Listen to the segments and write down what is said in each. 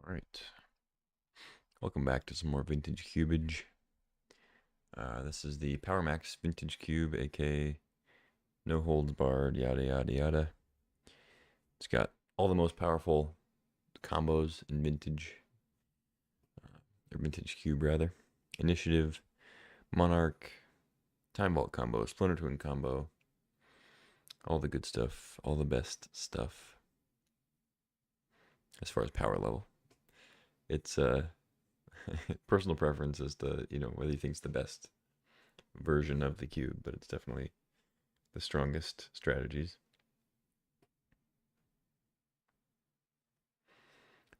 Alright, welcome back to some more vintage cubage. This is the Power Max Vintage Cube, aka no holds barred, yada yada yada. It's got all the most powerful combos in vintage, or vintage cube rather. Initiative, Monarch, Time Vault combo, Splinter Twin combo, all the good stuff, all the best stuff as far as power level. It's personal preference as to whether you think it's the best version of the cube, but it's definitely the strongest strategies.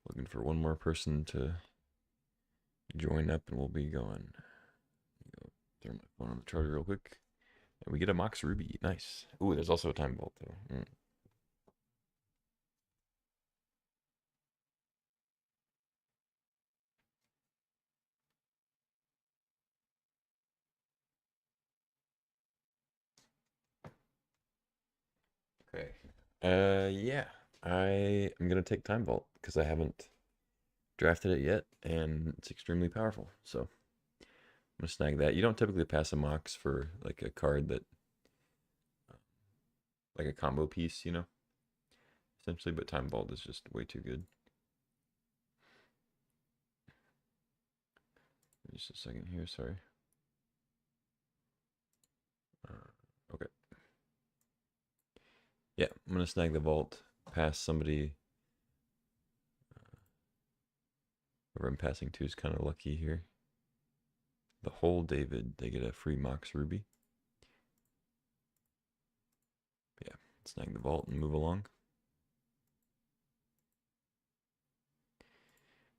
Looking for one more person to join up and we'll be going. Go throw my phone on the charger real quick. And we get a Mox Ruby. Nice. Ooh, there's also a Time Vault though. Okay. Yeah. I am gonna take Time Vault because I haven't drafted it yet and it's extremely powerful. So I'm gonna snag that. You don't typically pass a Mox for like a card that like a combo piece, essentially, but Time Vault is just way too good. Just a second here, sorry. Okay. Yeah, I'm gonna snag the vault, pass somebody. Whoever I'm passing to is kind of lucky here. The whole David, they get a free Mox Ruby. Yeah, snag the vault and move along.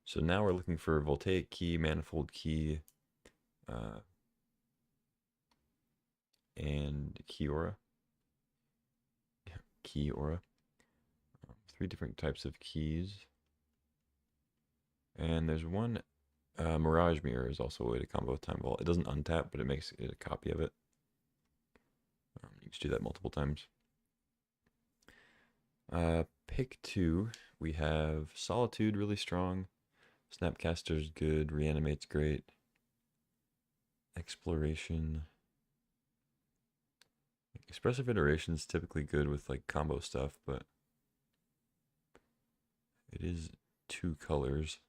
So now we're looking for Voltaic Key, Manifold Key, and Key Aura. Yeah, Key Aura. 3 different types of keys. And there's one Mirage Mirror is also a way to combo with Time Vault. It doesn't untap, but it makes it a copy of it. You can do that multiple times. Pick 2, we have Solitude, really strong. Snapcaster's good. Reanimate's great. Exploration. Expressive Iteration's typically good with like combo stuff, but it is 2 colors.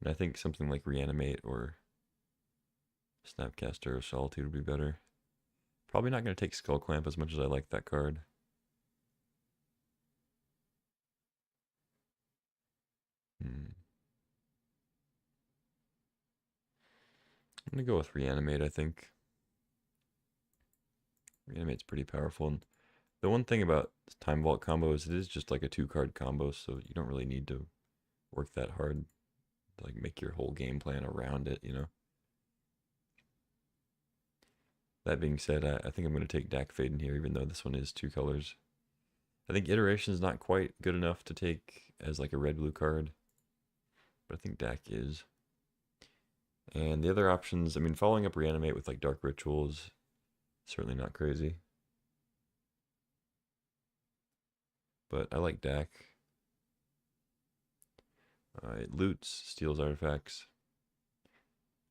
And I think something like Reanimate or Snapcaster or Solitude would be better. Probably not going to take Skull Clamp as much as I like that card. I'm going to go with Reanimate, I think. Reanimate's pretty powerful. And the one thing about Time Vault combo is it is just like a 2-card combo, so you don't really need to work that hard to like make your whole game plan around it, That being said, I think I'm going to take Dak Faden here, even though this one is 2 colors. I think Iteration is not quite good enough to take as like a red-blue card, but I think Dak is. And the other options, I mean, following up Reanimate with like Dark Rituals, certainly not crazy. But I like Dak. It loots, steals artifacts,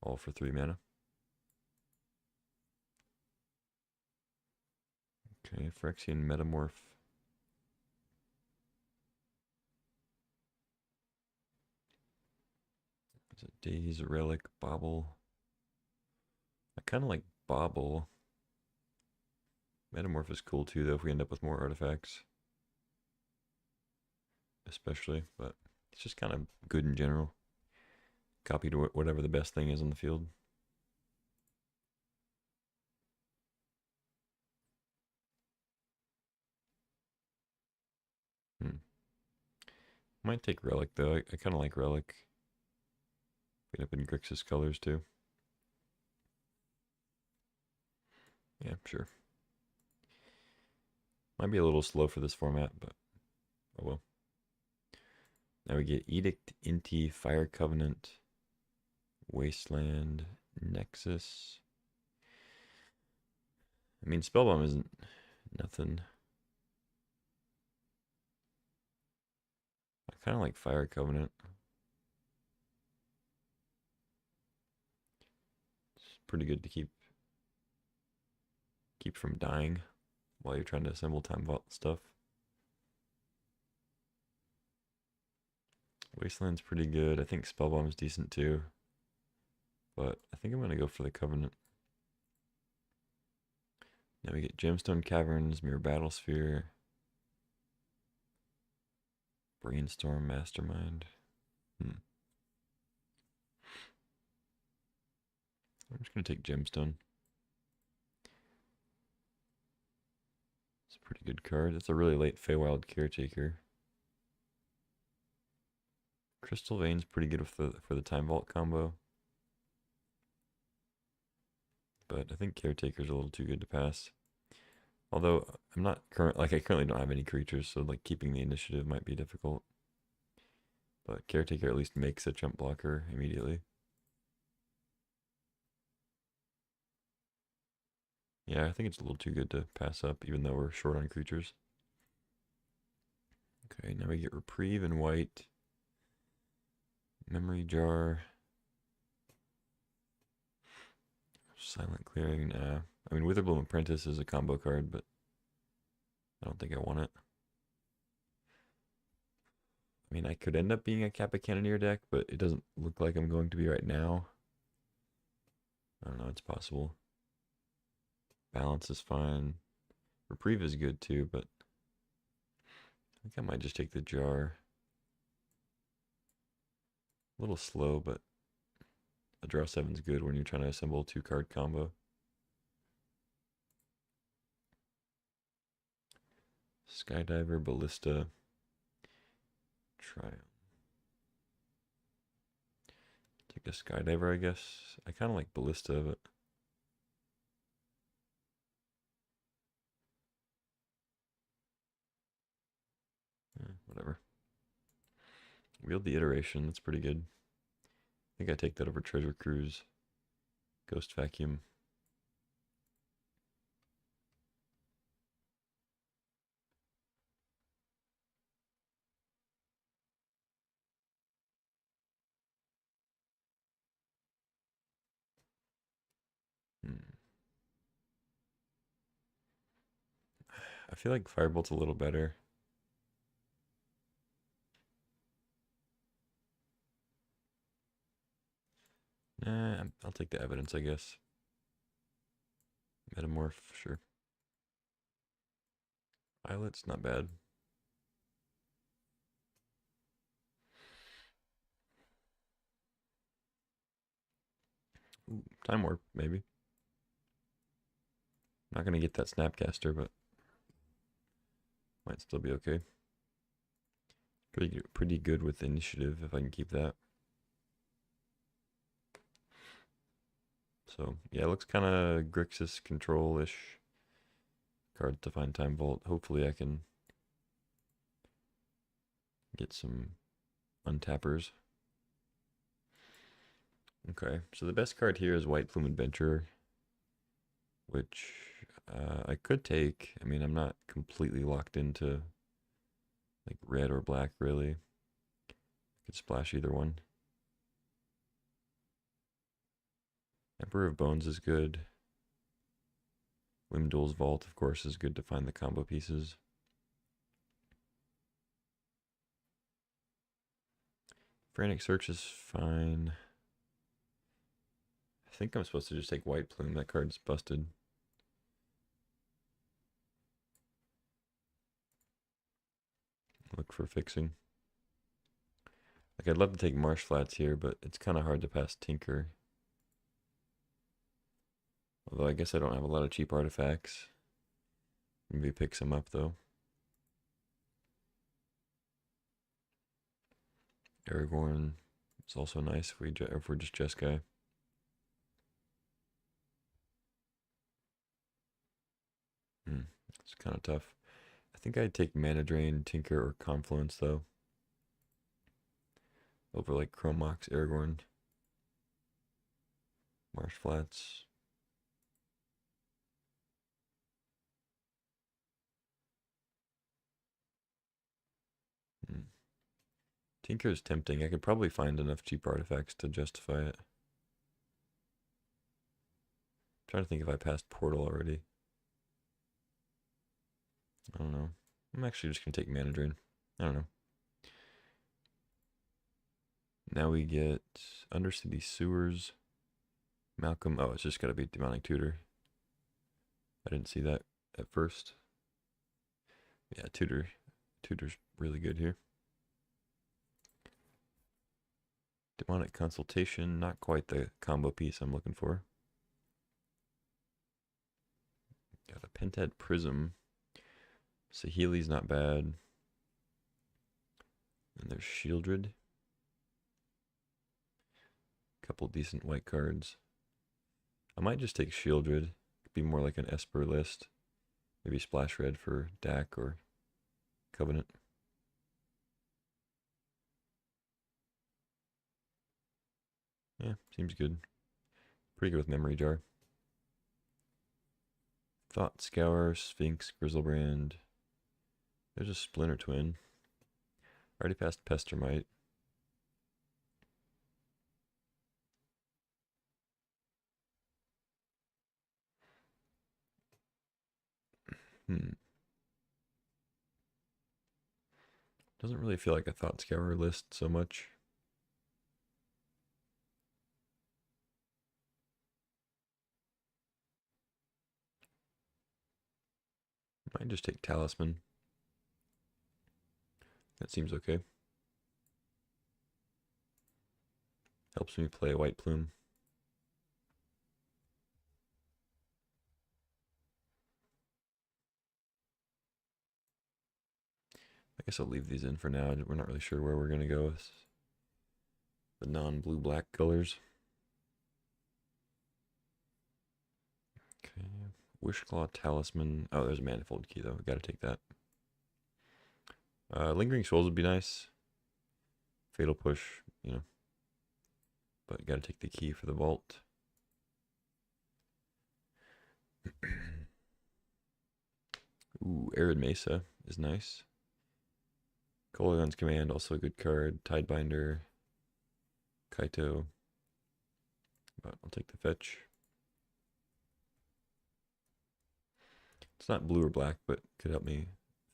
all for 3 mana. Okay, Phyrexian Metamorph. Is it Daze, Relic, Bobble? I kind of like Bobble. Metamorph is cool too, though, if we end up with more artifacts. Especially, but it's just kind of good in general. Copy to whatever the best thing is on the field. Might take Relic, though. I kind of like Relic. Get up in Grixis colors, too. Yeah, sure. Might be a little slow for this format, but oh well. Now we get Edict, Inti, Fire Covenant, Wasteland, Nexus. I mean, Spellbomb isn't nothing. I kind of like Fire Covenant. pretty good to keep from dying while you're trying to assemble time vault stuff. Wasteland's pretty good. I think Spellbomb's decent too. But I think I'm going to go for the Covenant. Now we get Gemstone Caverns, Mirror Battlesphere, Brainstorm Mastermind. I'm just going to take Gemstone. It's a pretty good card. It's a really late Feywild Caretaker. Crystal Vein's pretty good for the Time Vault combo. But I think Caretaker's a little too good to pass. Although I'm not I currently don't have any creatures, so like keeping the initiative might be difficult. But Caretaker at least makes a jump blocker immediately. Yeah, I think it's a little too good to pass up, even though we're short on creatures. Okay, now we get Reprieve in white. Memory Jar. Silent Clearing, nah. I mean, Witherbloom Apprentice is a combo card, but I don't think I want it. I mean, I could end up being a Kappa Cannoneer deck, but it doesn't look like I'm going to be right now. I don't know, it's possible. Balance is fine. Reprieve is good too, but I think I might just take the Jar. A little slow, but a draw 7's good when you're trying to assemble a 2-card combo. Skydiver, Ballista, Triumph. Take a Skydiver, I guess. I kind of like Ballista, but whatever. Wield the Iteration, that's pretty good. I think I take that over Treasure Cruise. Ghost Vacuum. I feel like Firebolt's a little better. Nah, I'll take the Evidence, I guess. Metamorph, sure. Violet's not bad. Ooh, Time Warp, maybe. Not going to get that Snapcaster, but might still be okay. Pretty good with initiative if I can keep that. So, yeah, it looks kind of Grixis control-ish. Card to find Time Vault. Hopefully I can get some untappers. Okay, so the best card here is White Plume Adventurer, which I could take. I mean, I'm not completely locked into like red or black, really. I could splash either one. Emperor of Bones is good. Lim-Dûl's Vault, of course, is good to find the combo pieces. Frantic Search is fine. I think I'm supposed to just take White Plume. That card's busted. Look for fixing. Like, I'd love to take Marsh Flats here, but it's kind of hard to pass Tinker. Although I guess I don't have a lot of cheap artifacts. Maybe pick some up, though. Aragorn is also nice if we're just Jeskai. It's kind of tough. I think I'd take Mana Drain, Tinker, or Confluence, though. Over like Chrome Mox, Aragorn. Marsh Flats. Tinker is tempting. I could probably find enough cheap artifacts to justify it. trying to think if I passed Portal already. I don't know. I'm actually just going to take Mana Drain. I don't know. Now we get Undercity Sewers. Malcolm. Oh, it's just got to be Demonic Tutor. I didn't see that at first. Yeah, Tutor. Tutor's really good here. Demonic Consultation. Not quite the combo piece I'm looking for. Got a Pentad Prism. Saheeli's not bad. And there's Shieldred. Couple decent white cards. I might just take Shieldred. Could be more like an Esper list. Maybe Splash Red for Dak or Covenant. Yeah, seems good. Pretty good with Memory Jar. Thought Scour, Sphinx, Grizzlebrand. There's a Splinter Twin. Already passed Pestermite. Doesn't really feel like a Thought Scour list so much. Might just take Talisman. That seems okay. Helps me play White Plume. I guess I'll leave these in for now. We're not really sure where we're going to go with the non-blue-black colors. Okay. Wishclaw Talisman. Oh, there's a Manifold Key, though. We got to take that. Lingering Souls would be nice. Fatal Push, you know. But got to take the key for the vault. Ooh, Arid Mesa is nice. Kolaghan's Command, also a good card. Tidebinder. Kaito. But I'll take the fetch. It's not blue or black, but could help me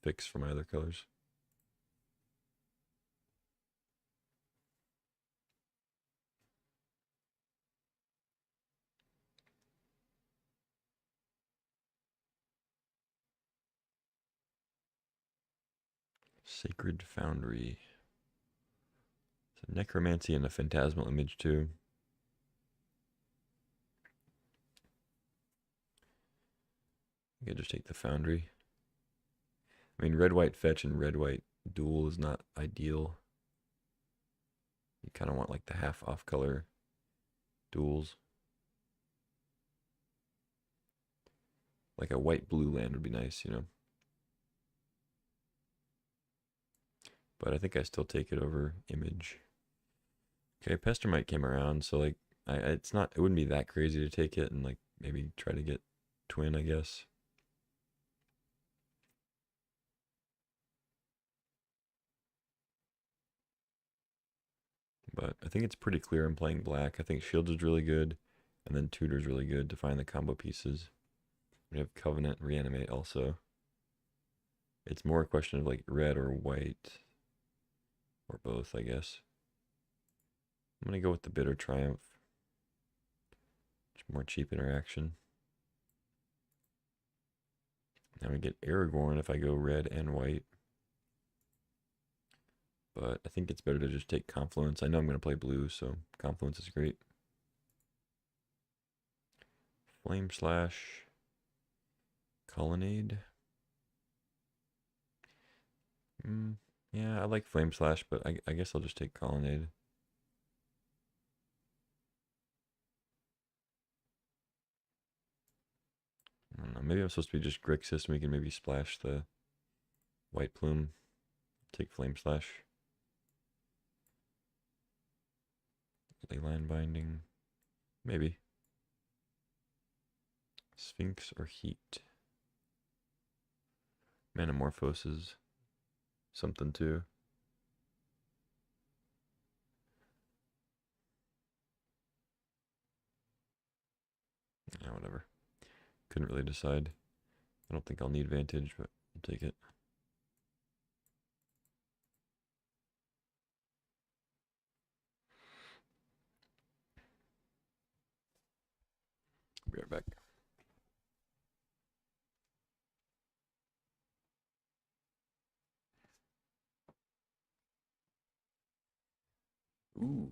fix for my other colors. Sacred Foundry. It's a Necromancy and a Phantasmal Image too. I could just take the Foundry. I mean, red-white fetch and red-white duel is not ideal. You kind of want like the half off color duels. Like a white-blue land would be nice, you know. But I think I still take it over Image. Okay, Pestermite came around, so like, it wouldn't be that crazy to take it and like maybe try to get Twin, I guess. But I think it's pretty clear I'm playing black. I think Shield is really good, and then Tutor's really good to find the combo pieces. We have Covenant and Reanimate also. It's more a question of like red or white, or both, I guess. I'm gonna go with the Bitter Triumph. It's more cheap interaction. Now we get Aragorn if I go red and white. But I think it's better to just take Confluence. I know I'm going to play blue, so Confluence is great. Flame Slash. Colonnade. Yeah, I like Flame Slash, but I guess I'll just take Colonnade. I don't know, maybe I'm supposed to be just Grixis, and we can maybe splash the White Plume. Take Flame Slash. Leyline Binding. Maybe. Sphinx or Heat. Manamorphoses. Something too. Yeah, whatever. Couldn't really decide. I don't think I'll need Vantage, but I'll take it. Be right back. Ooh.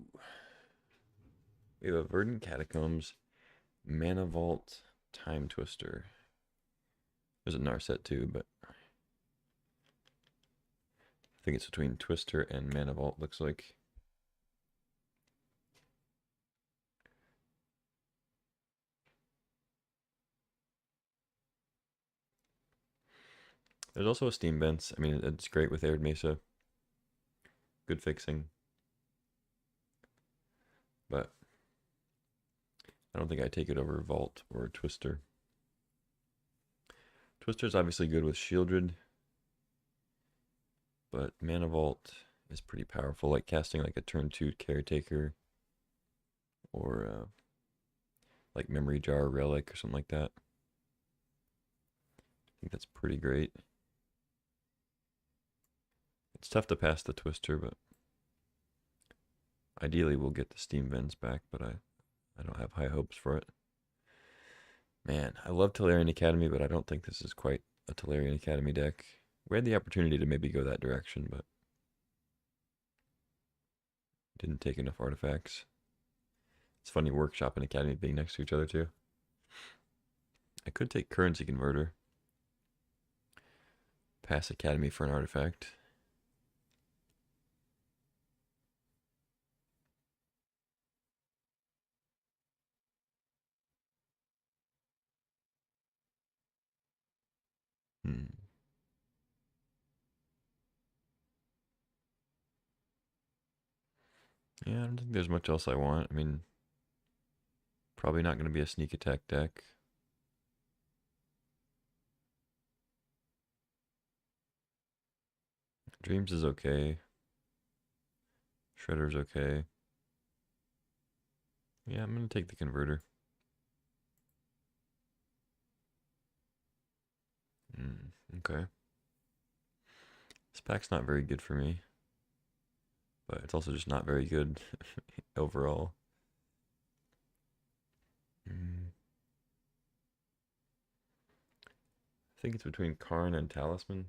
We have a Verdant Catacombs, Mana Vault, Time Twister. There's a Narset too, but I think it's between Twister and Mana Vault, looks like. There's also a Steam Vents. I mean, it's great with Arid Mesa. Good fixing. But I don't think I take it over Vault or Twister. Twister's obviously good with Shieldred, but Mana Vault is pretty powerful, like casting like a turn 2 Caretaker or like Memory Jar Relic or something like that. I think that's pretty great. It's tough to pass the Twister, but ideally we'll get the Steam Vents back, but I don't have high hopes for it. Man, I love Tolarian Academy, but I don't think this is quite a Tolarian Academy deck. We had the opportunity to maybe go that direction, but didn't take enough artifacts. It's funny Workshop and Academy being next to each other too. I could take Currency Converter. Pass Academy for an artifact. Hmm. Yeah, I don't think there's much else I want. I mean, probably not going to be a sneak attack deck. Dreams is okay. Shredder's okay. Yeah, I'm going to take the converter. Okay. This pack's not very good for me, but it's also just not very good overall. I think it's between Karn and Talisman.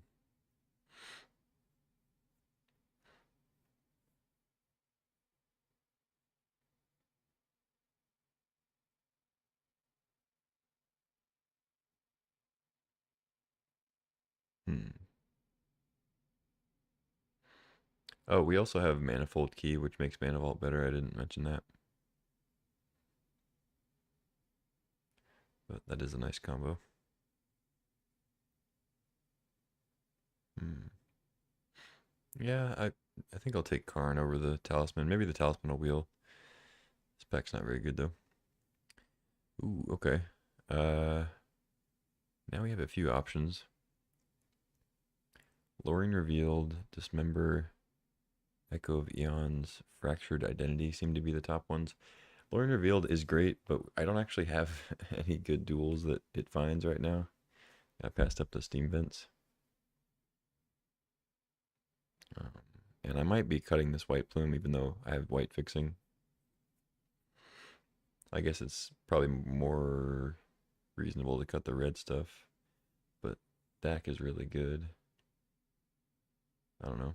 Hmm. Oh, we also have Manifold Key, which makes Mana Vault better. I didn't mention that. But that is a nice combo. Hmm. Yeah, I think I'll take Karn over the Talisman. Maybe the Talisman will wheel. This pack's not very good though. Ooh, okay. Uh, Now we have a few options. Lorien Revealed, Dismember, Echo of Eons, Fractured Identity seem to be the top ones. Lorien Revealed is great, but I don't actually have any good duels that it finds right now. I passed up the Steam Vents. Um, and I might be cutting this White Plume even though I have white fixing. I guess it's probably more reasonable to cut the red stuff, but Dak is really good. I don't know.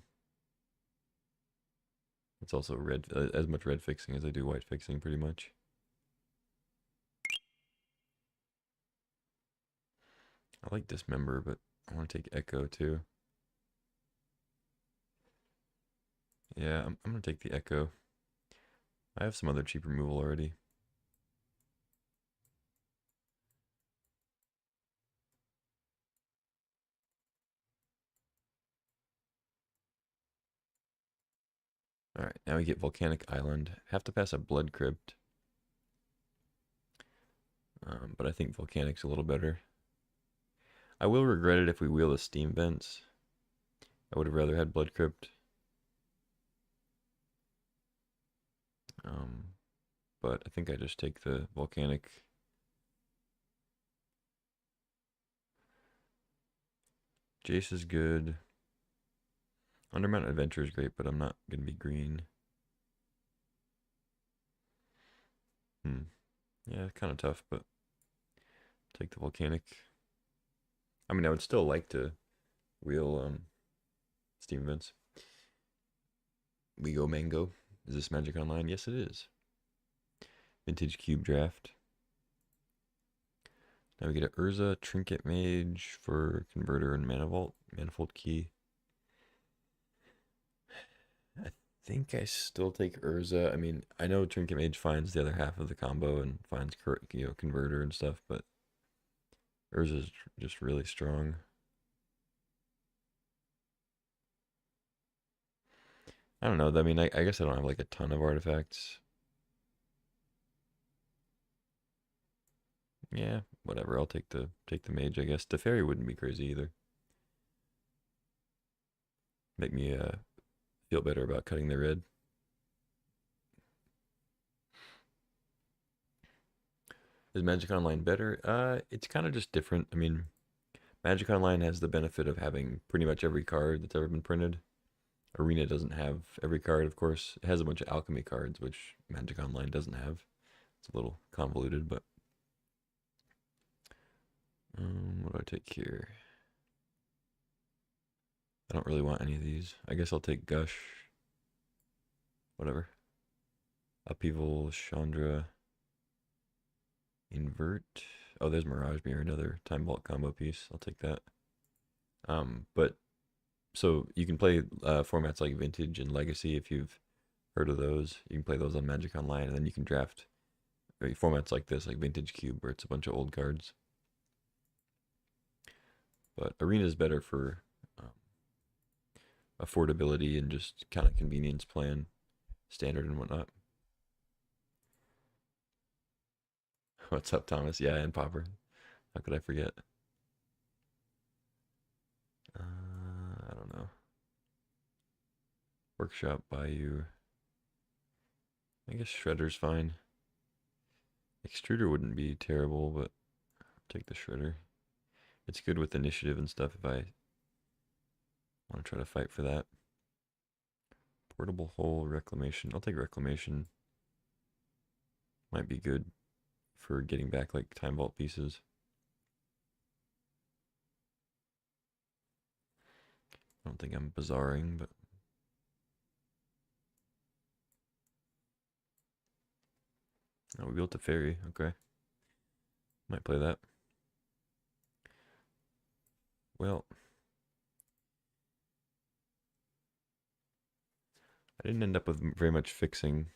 It's also red, as much red fixing as I do white fixing, pretty much. I like Dismember, but I want to take Echo too. Yeah, I'm gonna take the Echo. I have some other cheap removal already. Alright, now we get Volcanic Island. Have to pass a Blood Crypt. But I think Volcanic's a little better. I will regret it if we wheel the Steam Vents. I would have rather had Blood Crypt. But I think I just take the Volcanic. Jace is good. Undermount Adventure is great, but I'm not going to be green. Yeah, kind of tough, but take the Volcanic. I mean, I would still like to wheel Steam Events. We go Mango. Is this Magic Online? Yes, it is. Vintage Cube Draft. Now we get a Urza, Trinket Mage for Converter and Mana Vault, Manifold Key. I think I still take Urza. I mean, I know Trinket Mage finds the other half of the combo and finds Converter and stuff, but Urza's just really strong. I don't know. I mean, I guess I don't have like a ton of artifacts. Yeah, whatever. I'll take the mage, I guess. The fairy wouldn't be crazy either. Make me feel better about cutting the red. Is Magic Online better? It's kind of just different. I mean, Magic Online has the benefit of having pretty much every card that's ever been printed. Arena doesn't have every card, of course. It has a bunch of alchemy cards, which Magic Online doesn't have. It's a little convoluted, but what do I take here? I don't really want any of these. I guess I'll take Gush. Whatever. Upheaval, Chandra, Invert. Oh, there's Mirage Mirror, another Time Vault combo piece. I'll take that. But so you can play formats like Vintage and Legacy if you've heard of those. You can play those on Magic Online, and then you can draft formats like this, like Vintage Cube, where it's a bunch of old cards. But Arena is better for affordability and just kind of convenience playing standard and whatnot. What's up, Thomas? Yeah, and Popper. How could I forget? I don't know. Workshop Bayou. I guess Shredder's fine. Extruder wouldn't be terrible, but I'll take the Shredder. It's good with initiative and stuff if I want to try to fight for that. Portable Hole, Reclamation. I'll take Reclamation. Might be good for getting back like Time Vault pieces. I don't think I'm bizarring, but oh, we built a fairy. Okay. Might play that. Well, I didn't end up with very much fixing.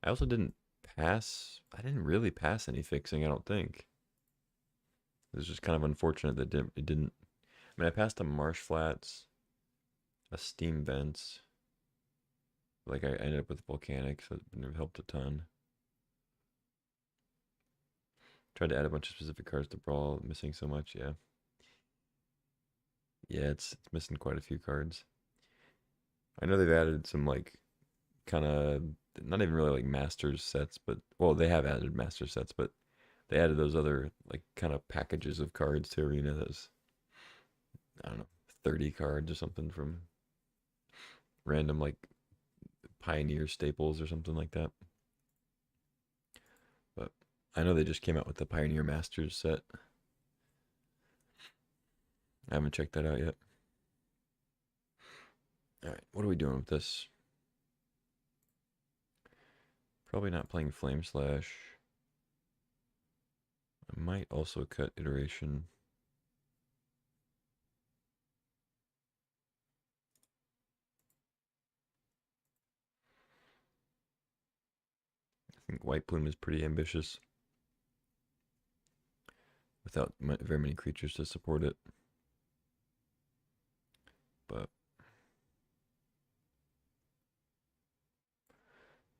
I also didn't pass. I didn't really pass any fixing, I don't think. It was just kind of unfortunate that it didn't. I mean, I passed a Marsh Flats, a Steam Vents. Like, I ended up with Volcanic, so it helped a ton. Tried to add a bunch of specific cards to Brawl, missing so much, yeah. Yeah, it's missing quite a few cards. I know they've added some, like, kind of, not even really like Masters sets, but, well, they have added Master sets, but they added those other, like, kind of packages of cards to Arena that's, I don't know, 30 cards or something from random, like, Pioneer staples or something like that. But I know they just came out with the Pioneer Masters set. I haven't checked that out yet. Alright, what are we doing with this? Probably not playing Flame Slash. I might also cut Iteration. I think White Plume is pretty ambitious without very many creatures to support it. But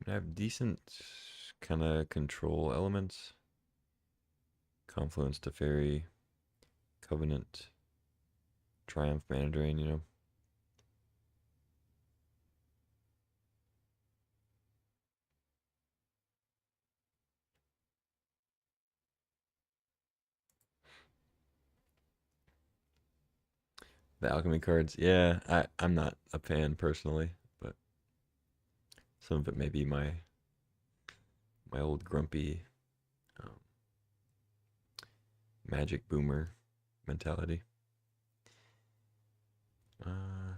I have decent kind of control elements. Confluence to Fairy, Covenant, Triumph, Mana Drain, you know. The alchemy cards. Yeah, I'm not a fan personally, but some of it may be my old grumpy um, magic boomer mentality. Uh,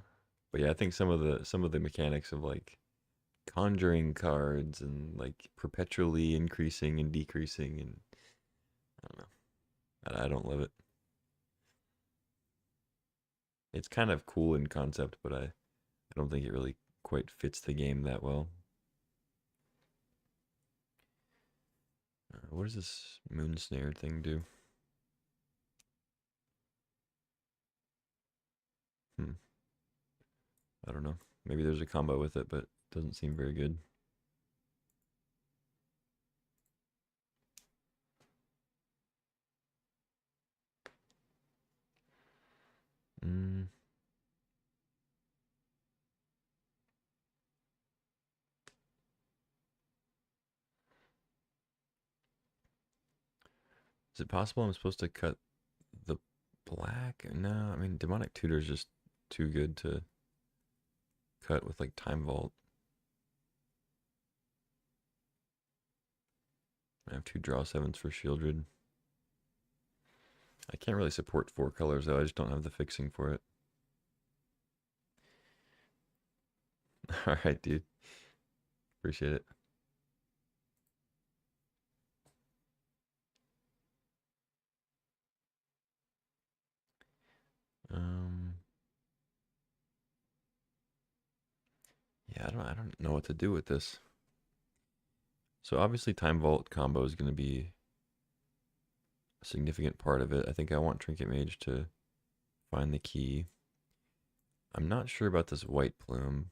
but yeah, I think some of the mechanics of like conjuring cards and like perpetually increasing and decreasing, and I don't know. I don't love it. It's kind of cool in concept, but I don't think it really quite fits the game that well. What does this moon snare thing do? Hmm. I don't know. Maybe there's a combo with it, but it doesn't seem very good. Mm. Is it possible I'm supposed to cut the black? No, I mean Demonic Tutor is just too good to cut with like Time Vault. I have two draw sevens for Shieldred. I can't really support four colors though. I just don't have the fixing for it. All right, dude. Appreciate it. Um, yeah, I don't know what to do with this. So obviously Time Vault combo is going to be a significant part of it. I think I want Trinket Mage to find the key. I'm not sure about this White Plume.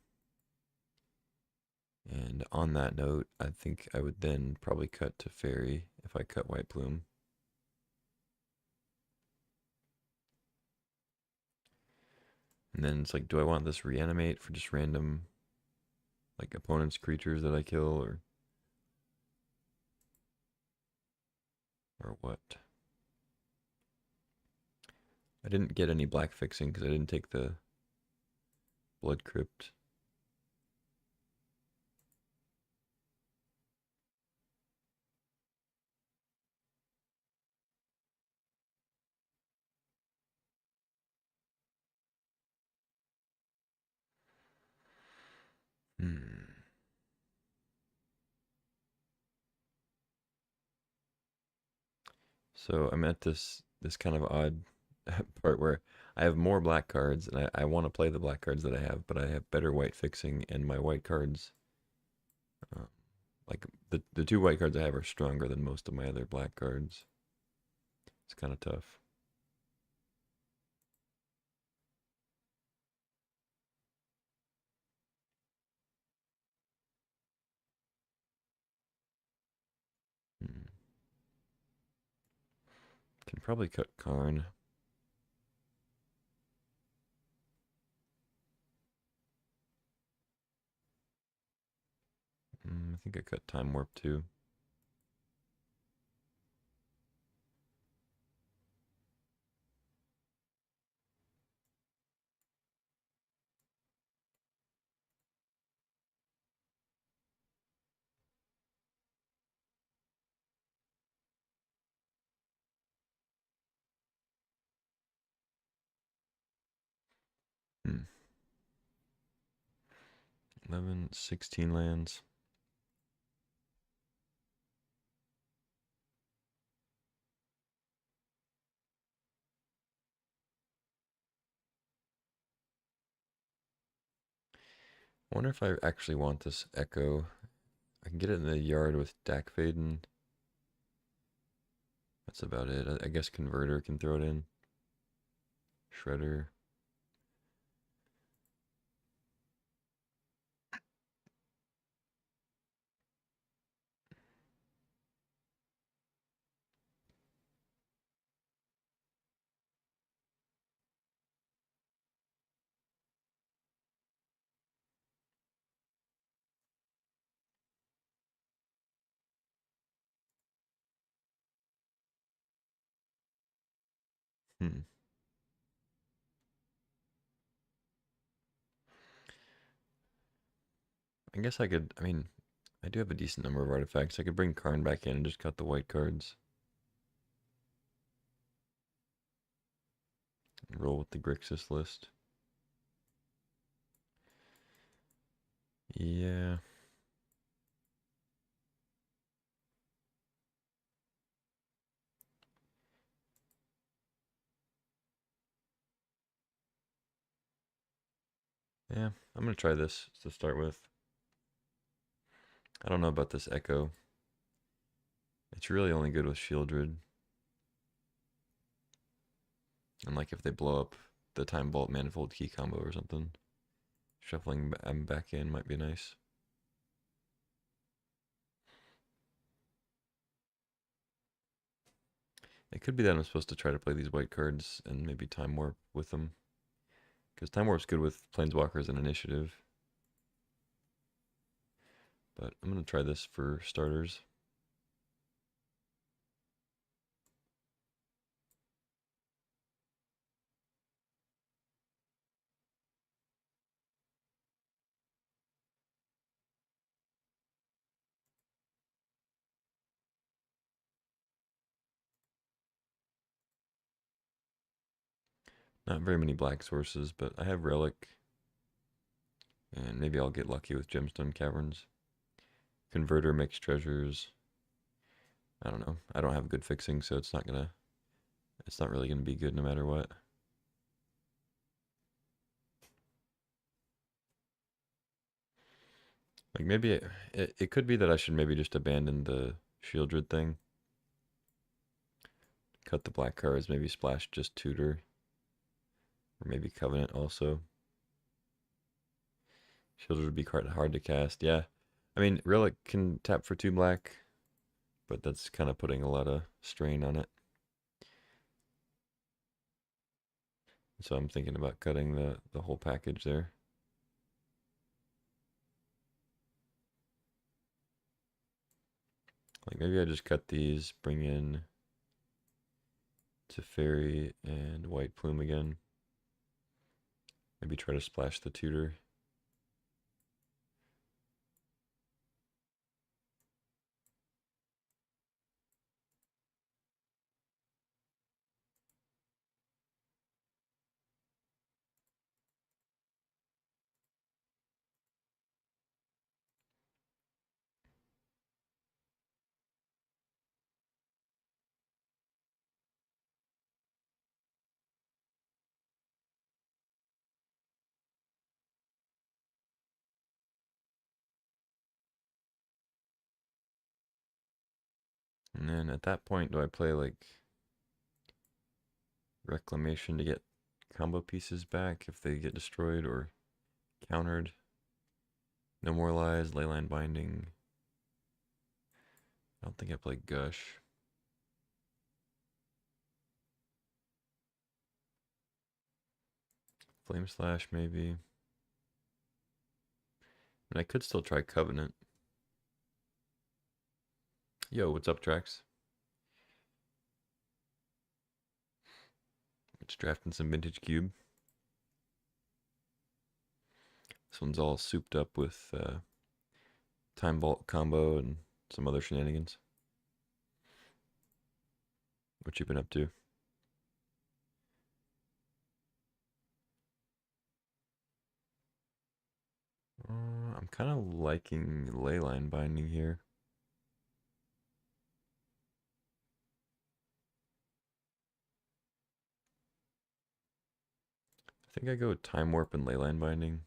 And on that note, I think I would then probably cut to Fairy if I cut White Plume. And then it's like, do I want this Reanimate for just random, like, opponent's creatures that I kill, or what? I didn't get any black fixing because I didn't take the Blood Crypt. Hmm. So I'm at this kind of odd part where I have more black cards, and I want to play the black cards that I have, but I have better white fixing, and my white cards, uh, like the two white cards I have, are stronger than most of my other black cards. It's kind of tough. Hmm. Can probably cut Karn. I think I cut Time Warp too. Hmm. 11, 16 lands. I wonder if I actually want this Echo. I can get it in the yard with Dak Faden. That's about it. I guess Converter can throw it in. Shredder. Hmm. I guess I could, I mean, I do have a decent number of artifacts. I could bring Karn back in and just cut the white cards. And roll with the Grixis list. Yeah. Yeah, I'm gonna try this to start with. I don't know about this Echo. It's really only good with Shieldred. And like if they blow up the Time Vault Manifold Key combo or something, shuffling them back in might be nice. It could be that I'm supposed to try to play these white cards and maybe Time Warp with them. Because Time Warp's good with Planeswalkers and Initiative. But I'm going to try this for starters. Not very many black sources, but I have Relic. And maybe I'll get lucky with Gemstone Caverns. Converter makes treasures. I don't know. I don't have good fixing, so it's not really gonna be good no matter what. Like maybe it could be that I should maybe just abandon the Shieldred thing. Cut the black cards, maybe splash just Tutor. Or maybe Covenant also. Shieldred would be quite hard to cast, yeah. I mean, Relic can tap for 2 black, but that's kind of putting a lot of strain on it. So I'm thinking about cutting the whole package there. Like maybe I just cut these, bring in Teferi and White Plume again. Maybe try to splash the Tutor. And then at that point, do I play like Reclamation to get combo pieces back if they get destroyed or countered? No More Lies, Leyline Binding. I don't think I play Gush. Flame Slash maybe. And I could still try Covenant. Yo, what's up, Trax? Just drafting some Vintage Cube. This one's all souped up with Time Vault combo and some other shenanigans. What you been up to? I'm kind of liking Leyline Binding here. I think I go with Time Warp and Leyline Binding.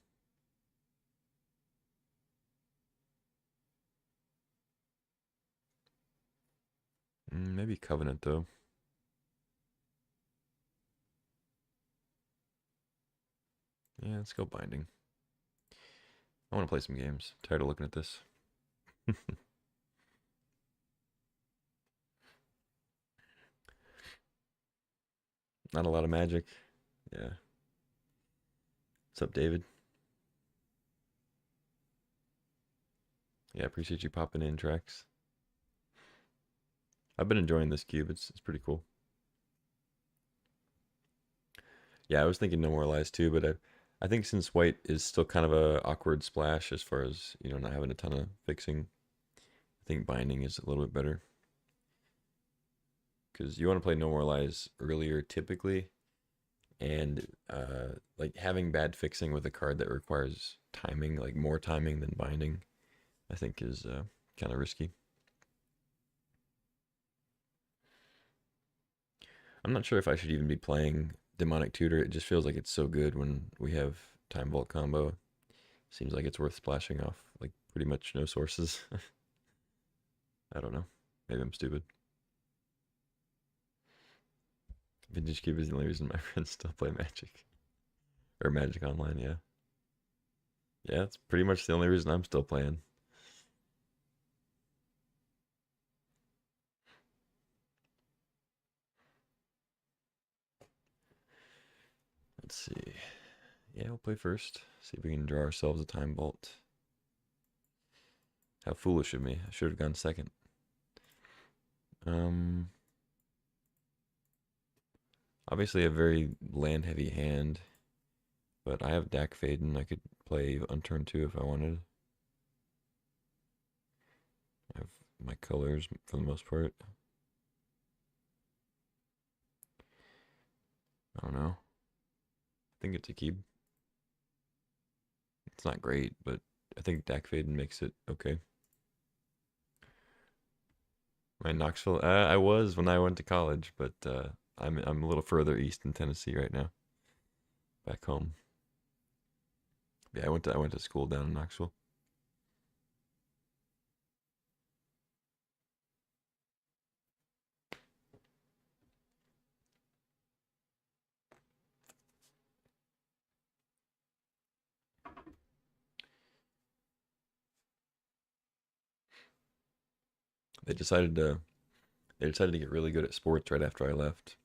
Maybe Covenant though. Yeah, let's go Binding. I want to play some games. Tired of looking at this. Not a lot of magic. Yeah. What's up, David? Yeah, appreciate you popping in, Trax. I've been enjoying this cube. It's pretty cool. Yeah, I was thinking No More Lies too, but I think since white is still kind of a awkward splash as far as, not having a ton of fixing, I think binding is a little bit better. Because you want to play No More Lies earlier typically, and like having bad fixing with a card that requires timing, like more timing than binding, I think is kind of risky. I'm not sure if I should even be playing Demonic Tutor. It just feels like it's so good when we have Time Vault combo. Seems like it's worth splashing off like pretty much no sources. I don't know. Maybe I'm stupid. Vintage Cube is the only reason my friends still play Magic. Or Magic Online, yeah. Yeah, it's pretty much the only reason I'm still playing. Let's see. Yeah, we'll play first. See if we can draw ourselves a Time Vault. How foolish of me. I should have gone second. Um, Obviously a very land heavy hand, but I have Dak Faden. I could play on turn 2 if I wanted. I have my colors for the most part. I don't know. I think it's a keep. It's not great, but I think Dak Faden makes it okay. My Knoxville, I was when I went to college, but I'm a little further east in Tennessee right now, back home. Yeah, I went to school down in Knoxville. They decided to they decided to get really good at sports right after I left.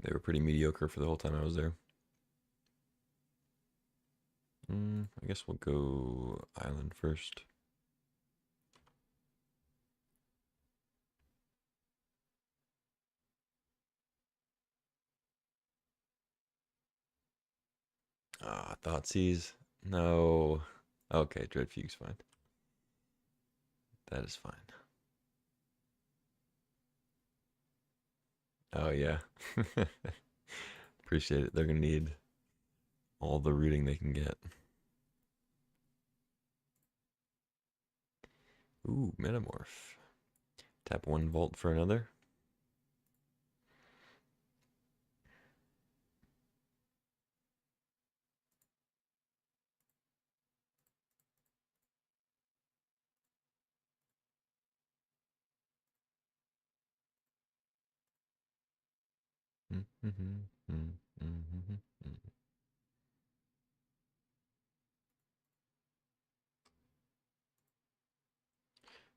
They were pretty mediocre for the whole time I was there. I guess we'll go island first. Ah, Thoughtseize. No. Okay, Dreadfuge's fine. That is fine. Oh yeah. Appreciate it. They're gonna need all the rooting they can get. Ooh, Metamorph. Tap 1 vault for another.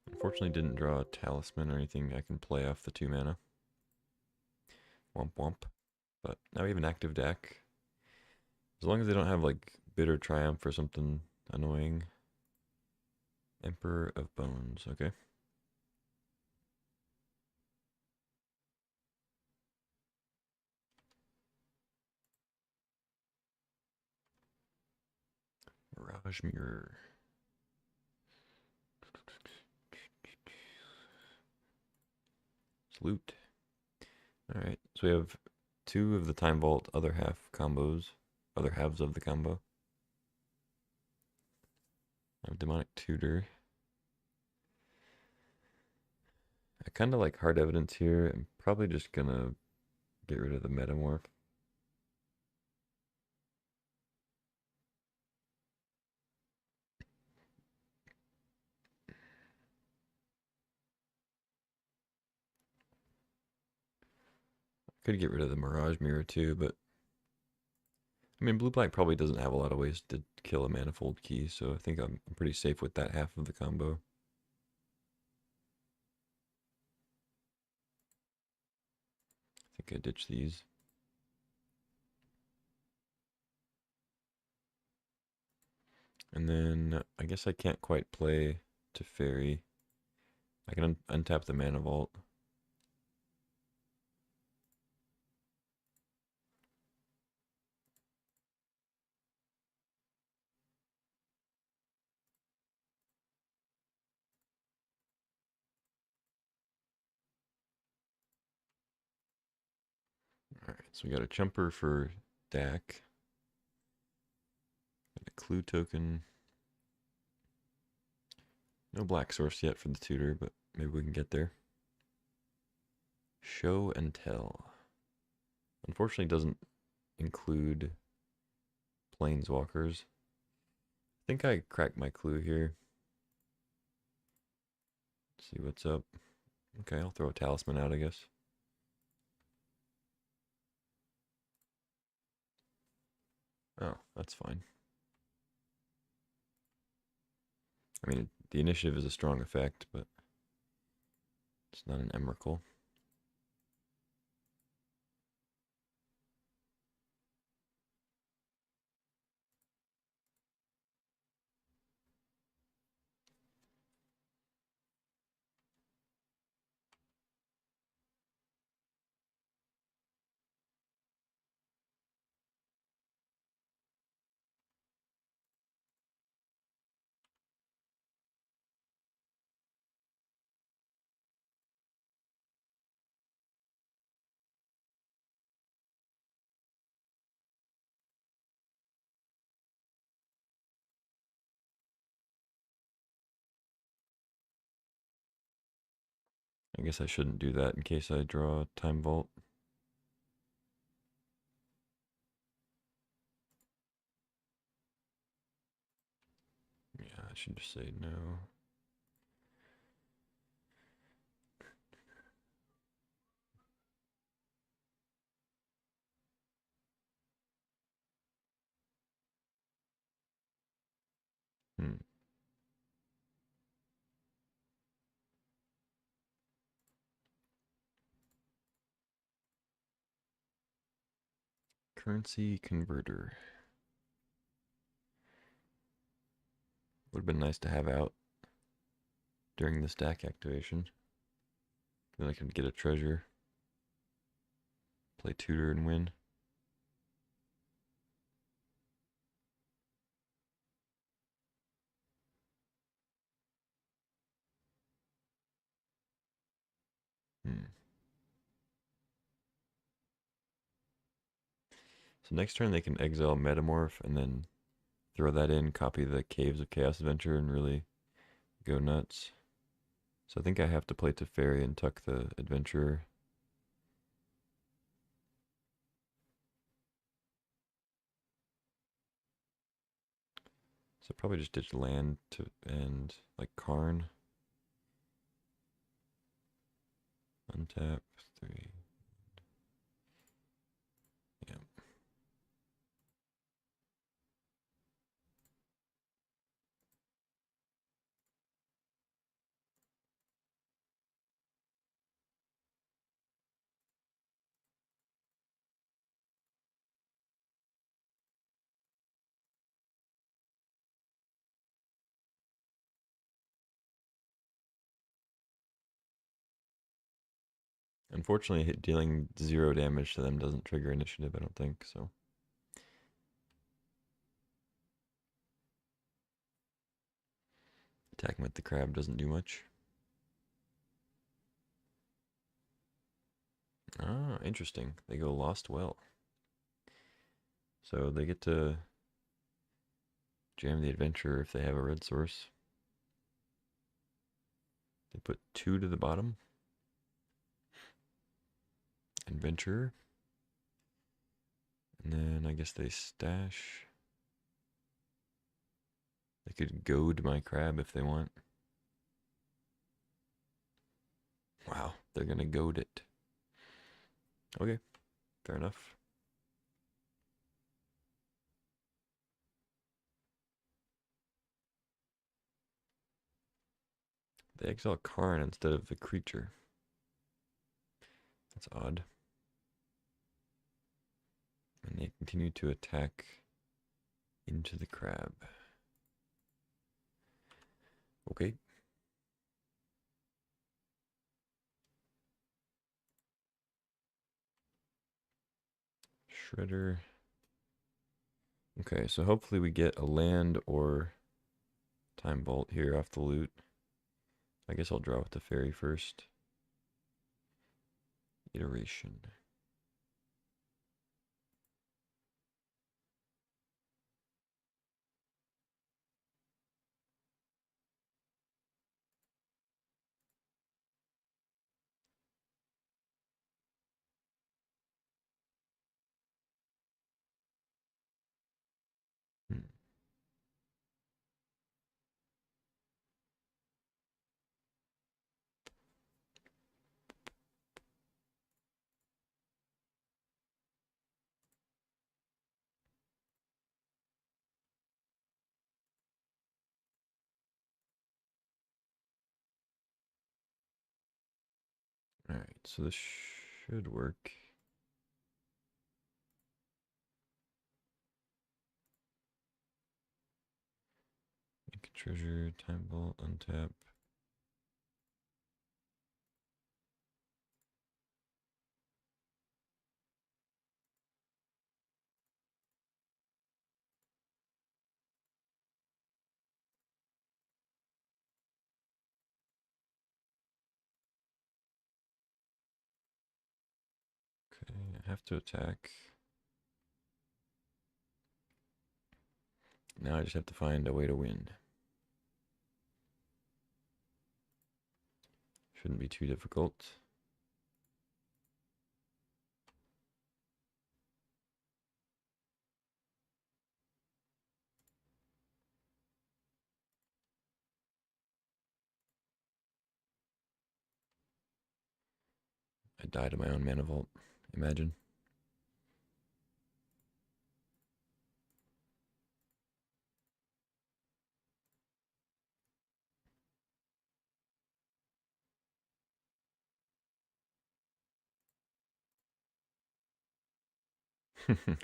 Unfortunately, didn't draw a talisman or anything I can play off the 2 mana. Womp womp. But now we have an active deck. As long as they don't have like Bitter Triumph or something annoying. Emperor of Bones, okay. Mirage Mirror. Salute. Alright, so we have 2 of the Time Vault other half combos. Other halves of the combo. I have Demonic Tutor. I kind of like Hard Evidence here. I'm probably just gonna get rid of the Metamorph. Could get rid of the Mirage Mirror too, but I mean, Blue Black probably doesn't have a lot of ways to kill a Manifold Key, so I think I'm pretty safe with that half of the combo. I think I ditch these. And then I guess I can't quite play Teferi. I can untap the Mana Vault. So we got a chumper for Dak. Got a clue token. No black source yet for the tutor, but maybe we can get there. Show and tell. Unfortunately, doesn't include planeswalkers. I think I cracked my clue here. Let's see what's up. Okay, I'll throw a talisman out, I guess. Oh, that's fine. I mean, the initiative is a strong effect, but it's not an Emrakul. I guess I shouldn't do that in case I draw a Time Vault. Yeah, I should just say no. Hmm. Currency converter. Would have been nice to have out during the stack activation. Then I could get a treasure, play tutor, and win. Hmm. So next turn they can exile Metamorph and then throw that in, copy the Caves of Chaos Adventure, and really go nuts. So I think I have to play Teferi and tuck the Adventurer. So probably just ditch land to and like Karn. Untap 3. Yeah. Unfortunately, dealing 0 damage to them doesn't trigger initiative, I don't think, so. Attacking with the crab doesn't do much. Ah, interesting. They go Lost Well. So they get to jam the Adventurer if they have a red source. They put 2 to the bottom. Adventurer. And then I guess they stash. They could goad my crab if they want. Wow, they're gonna goad it. Okay, fair enough. They exile Karn instead of the creature. That's odd. And they continue to attack into the crab. Okay. Shredder. Okay, so hopefully we get a land or Time Vault here off the loot. I guess I'll draw with the fairy first. Iteration. so this should work. Make a treasure, time vault, untap. Okay, I have to attack. Now I just have to find a way to win. Shouldn't be too difficult. I died in my own mana vault. Imagine.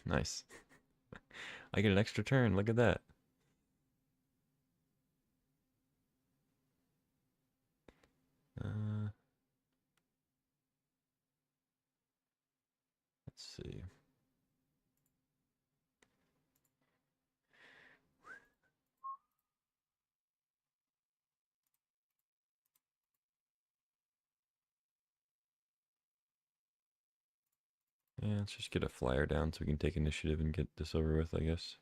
Nice. I get an extra turn. Look at that. Uh, let's see. Yeah, let's just get a flyer down so we can take initiative and get this over with, I guess.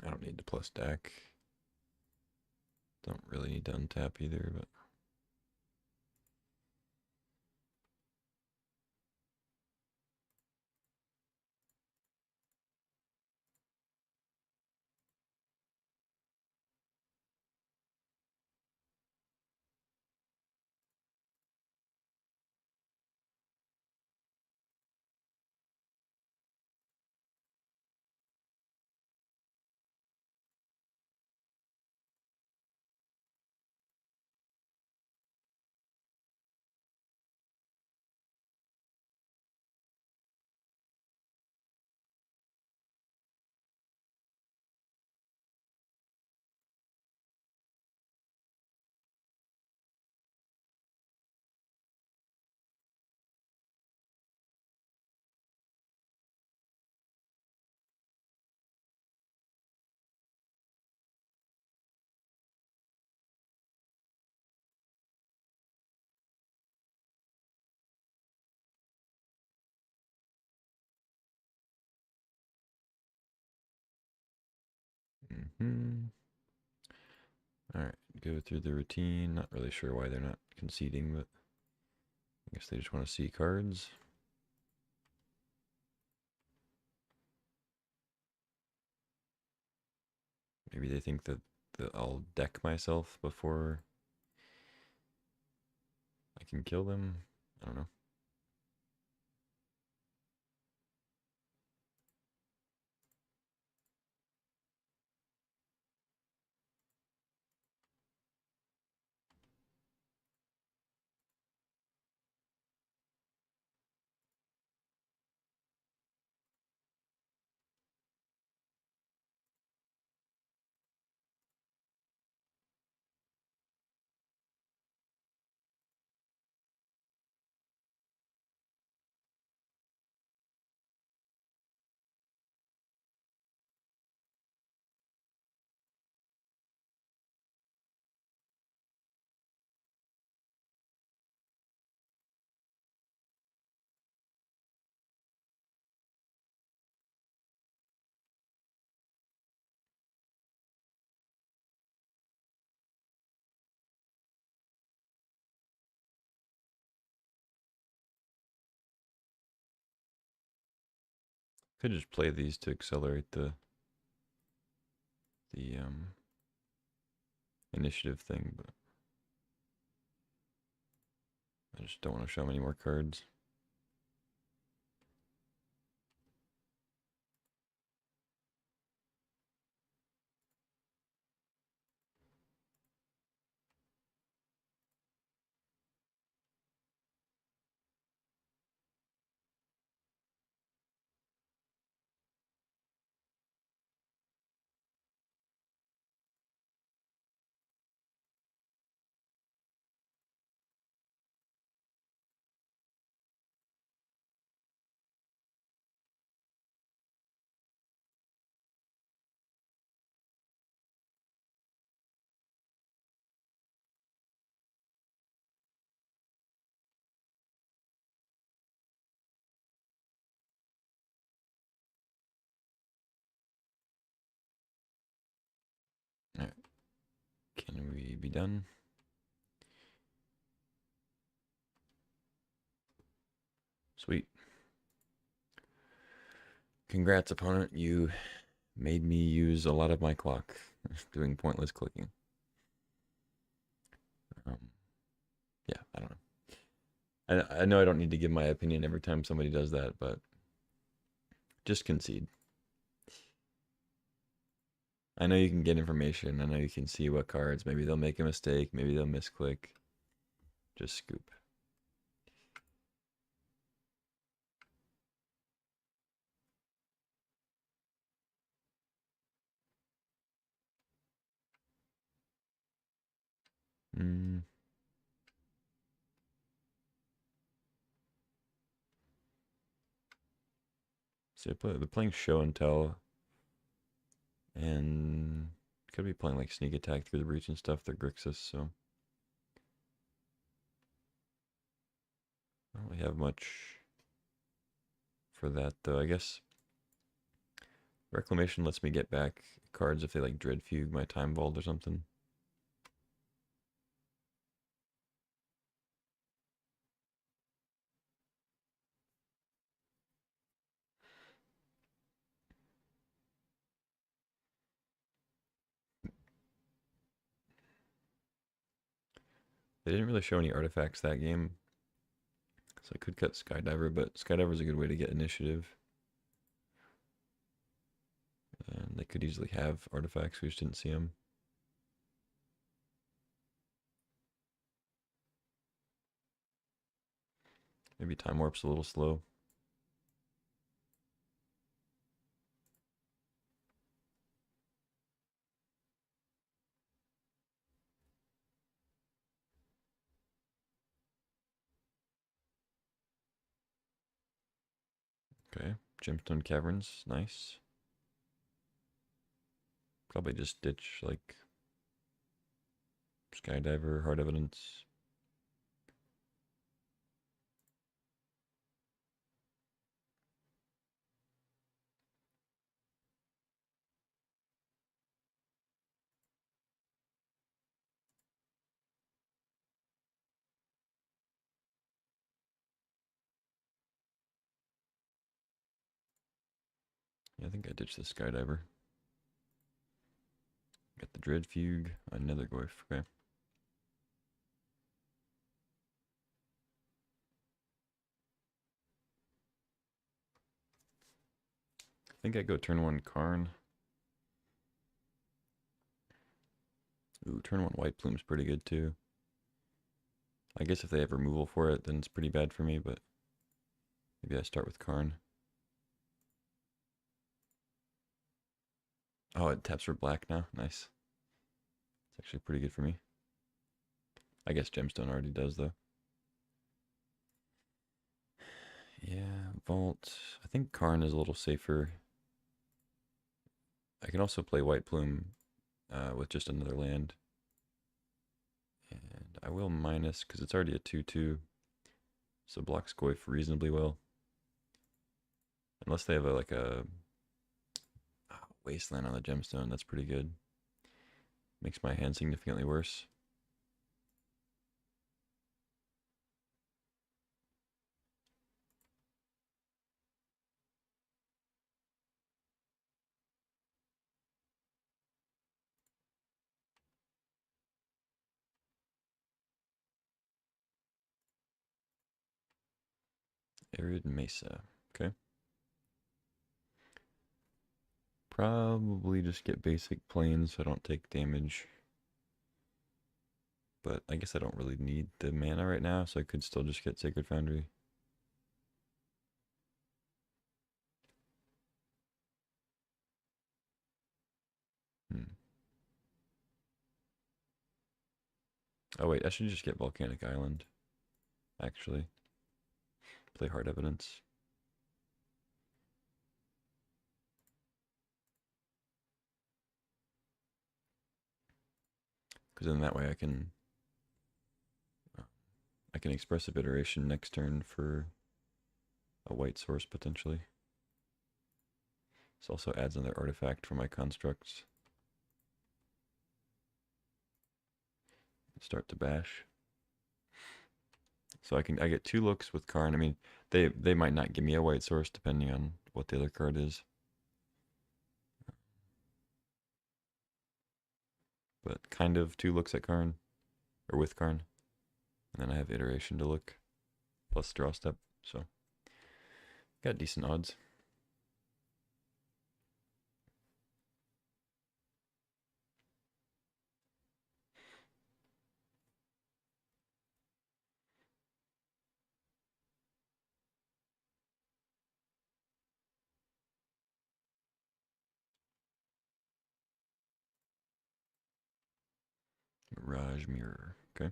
I don't need to plus deck. Don't really need to untap either, but all right, go through the routine. Not really sure why they're not conceding, but I guess they just want to see cards. Maybe they think that I'll deck myself before I can kill them. I don't know. Could just play these to accelerate the initiative thing, but I just don't want to show any more cards. All right. Can we be done? Sweet. Congrats, opponent. You made me use a lot of my clock doing pointless clicking. Yeah, I don't know. I know I don't need to give my opinion every time somebody does that, but just concede. I know you can get information. I know you can see what cards. Maybe they'll make a mistake. Maybe they'll misclick. Just scoop. Mm. So they're playing show and tell, and could be playing like sneak attack through the breach and stuff. They're Grixis, so I don't really have much for that, though. I guess Reclamation lets me get back cards if they like Dread Fugue my Time Vault or something. They didn't really show any artifacts that game, so I could cut Skydiver, but Skydiver is a good way to get initiative. And they could easily have artifacts, we just didn't see them. Maybe Time Warp's a little slow. Okay, Gemstone Caverns, nice. Probably just ditch like Skydiver, Hard Evidence. Yeah, I think I ditched the Skydiver. Got the Dread Fugue, another Goyf, okay. I think I go turn 1 Karn. Ooh, turn 1 White Plume's pretty good too. I guess if they have removal for it, then it's pretty bad for me, but maybe I start with Karn. Oh, it taps for black now. Nice. It's actually pretty good for me. I guess Gemstone already does, though. Yeah, Vault. I think Karn is a little safer. I can also play White Plume with just another land. And I will minus, because it's already a 2-2. So blocks Goyf reasonably well. Unless they have like a Wasteland on the Gemstone, that's pretty good. Makes my hand significantly worse. Arid Mesa. Okay. Probably just get basic planes so I don't take damage. But I guess I don't really need the mana right now, so I could still just get Sacred Foundry. Hmm. Oh wait, I should just get Volcanic Island, actually. Play Hard Evidence. Because then that way I can Expressive Iteration next turn for a white source potentially. This also adds another artifact for my constructs. Start to bash. So I get 2 looks with Karn. I mean, they might not give me a white source depending on what the other card is. But kind of 2 looks at Karn, or with Karn. And then I have Iteration to look, plus draw step, so got decent odds. Mirage Mirror, okay.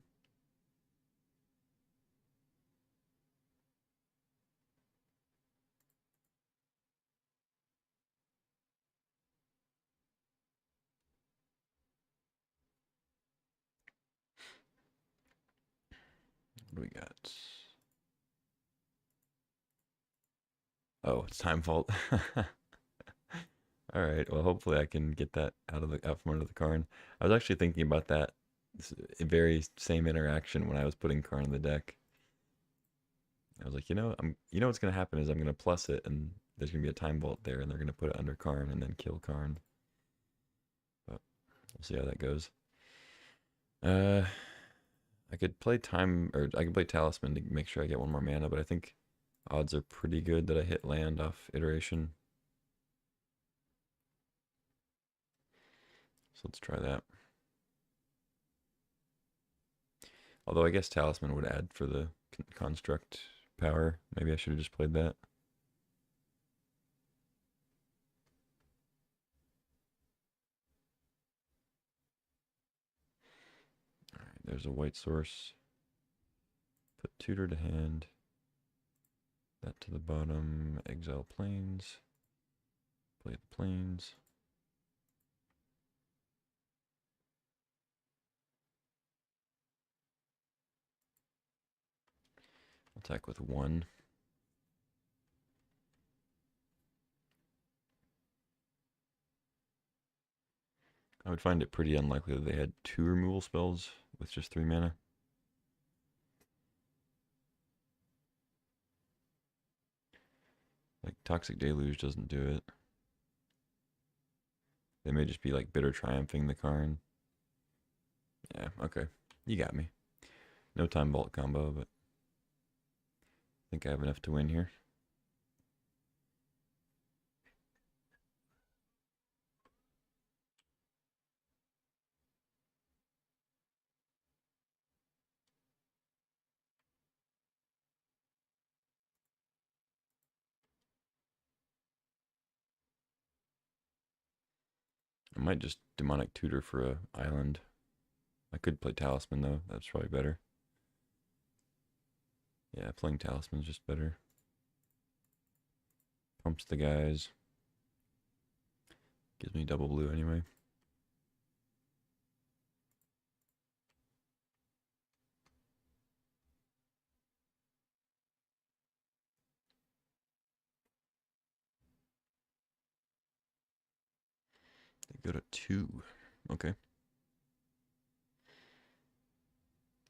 What do we got? Oh, it's Time Vault. All right. Well, hopefully I can get that out from under the Karn. I was actually thinking about that very same interaction when I was putting Karn in the deck. I was like, what's gonna happen is I'm gonna plus it, and there's gonna be a Time Vault there, and they're gonna put it under Karn and then kill Karn. But we'll see how that goes. I could play I could play Talisman to make sure I get 1 more mana, but I think odds are pretty good that I hit land off Iteration. So let's try that. Although I guess Talisman would add for the construct power. Maybe I should have just played that. Alright, there's a white source. Put Tutor to hand. That to the bottom. Exile Plains. Play the Plains. Attack with 1. I would find it pretty unlikely that they had 2 removal spells with just 3 mana. Like, Toxic Deluge doesn't do it. They may just be like Bitter Triumphing the Karn. Yeah, okay. You got me. No Time Vault combo, but I think I have enough to win here. I might just Demonic Tutor for a island. I could play Talisman though. That's probably better. Yeah, playing Talisman's just better. Pumps the guys. Gives me double blue anyway. They go to 2. Okay.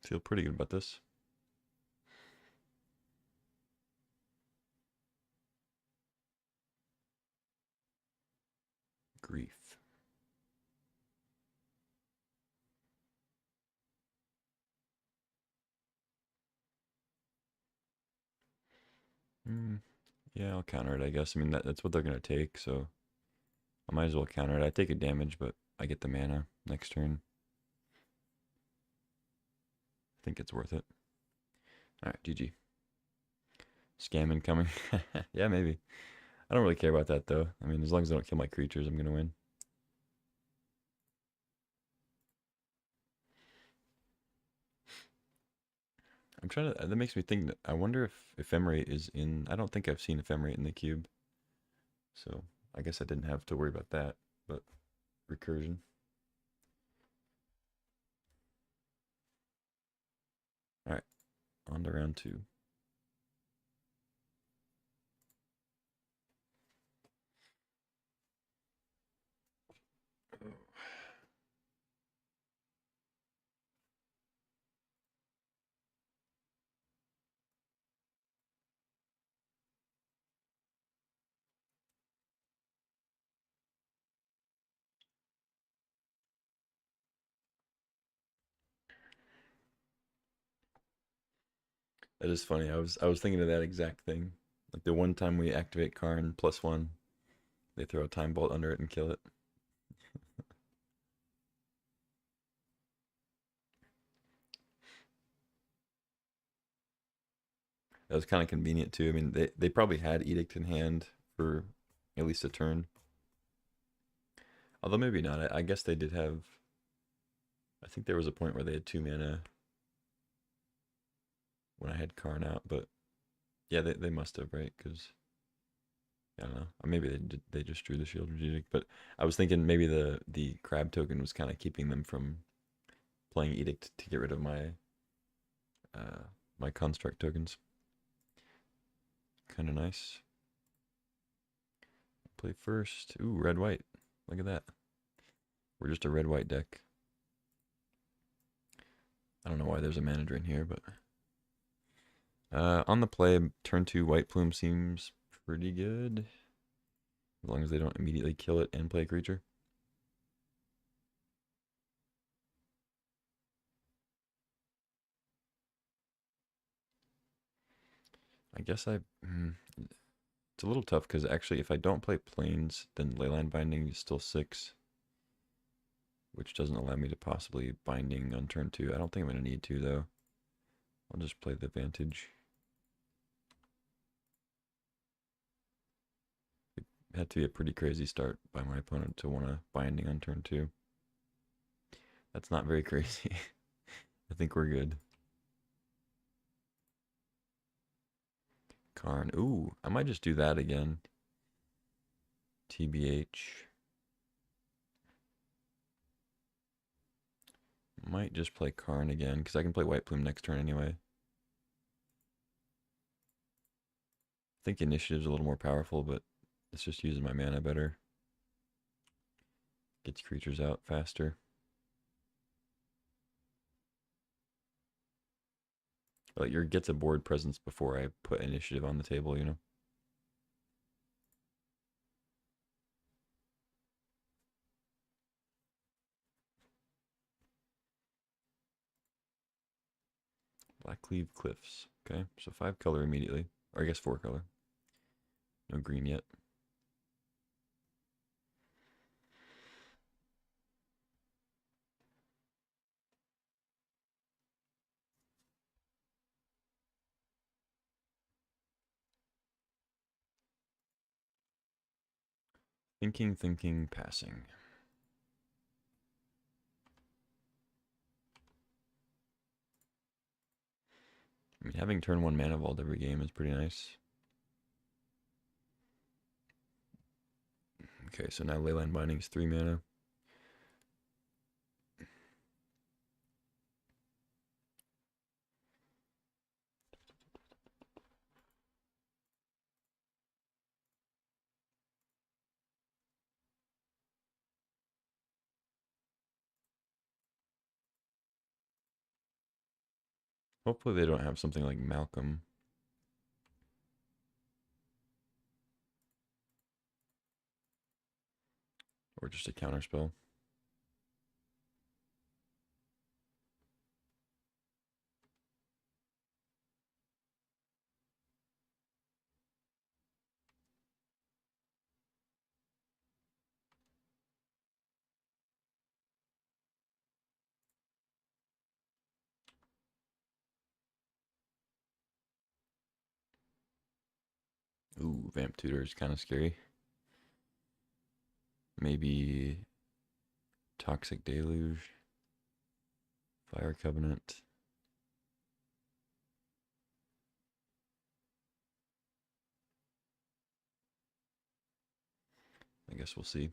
Feel pretty good about this. Grief. Yeah, I'll counter it, I guess. I mean, that's what they're going to take, so I might as well counter it. I take a damage, but I get the mana next turn. I think it's worth it. All right, GG. Scam incoming. Yeah, maybe. I don't really care about that, though. I mean, as long as I don't kill my creatures, I'm going to win. I'm trying to. That makes me think. That I wonder if Ephemerate is in. I don't think I've seen Ephemerate in the cube. So I guess I didn't have to worry about that. But recursion. All right, on to round 2. That is funny. I was thinking of that exact thing. Like the one time we activate Karn +1, they throw a time bolt under it and kill it. That was kind of convenient too. I mean, they probably had Edict in hand for at least a turn. Although maybe not. I guess they did have. I think there was a point where they had 2 mana when I had Karn out, but yeah, they must have, right? Because I don't know. Or maybe they just drew the Sheoldred's Edict, but I was thinking maybe the crab token was kind of keeping them from playing Edict to get rid of my construct tokens. Kind of nice. Play first. Ooh, red white. Look at that. We're just a red white deck. I don't know why there's a mana drain here, but on the play, turn 2 white plume seems pretty good. As long as they don't immediately kill it and play a creature. I guess it's a little tough because actually if I don't play planes, then Leyline Binding is still 6. Which doesn't allow me to possibly binding on turn 2. I don't think I'm going to need to though. I'll just play the Vantage. It had to be a pretty crazy start by my opponent to want a binding on turn 2. That's not very crazy. I think we're good. Karn. Ooh, I might just do that again. TBH. Might just play Karn again, because I can play White Plume next turn anyway. I think Initiative's a little more powerful, but it's just using my mana better. Gets creatures out faster. Like your gets a board presence before I put Initiative on the table, you know? Blackcleave Cliffs. Okay, so 5 color immediately. Or I guess 4 color. No green yet. Thinking, passing. I mean, having turn 1 mana vault every game is pretty nice. Okay, so now Leyline Binding is 3 mana. Hopefully they don't have something like Malcolm. Or just a counterspell. Ooh, Vamp Tutor is kind of scary. Maybe Toxic Deluge, Fire Covenant. I guess we'll see.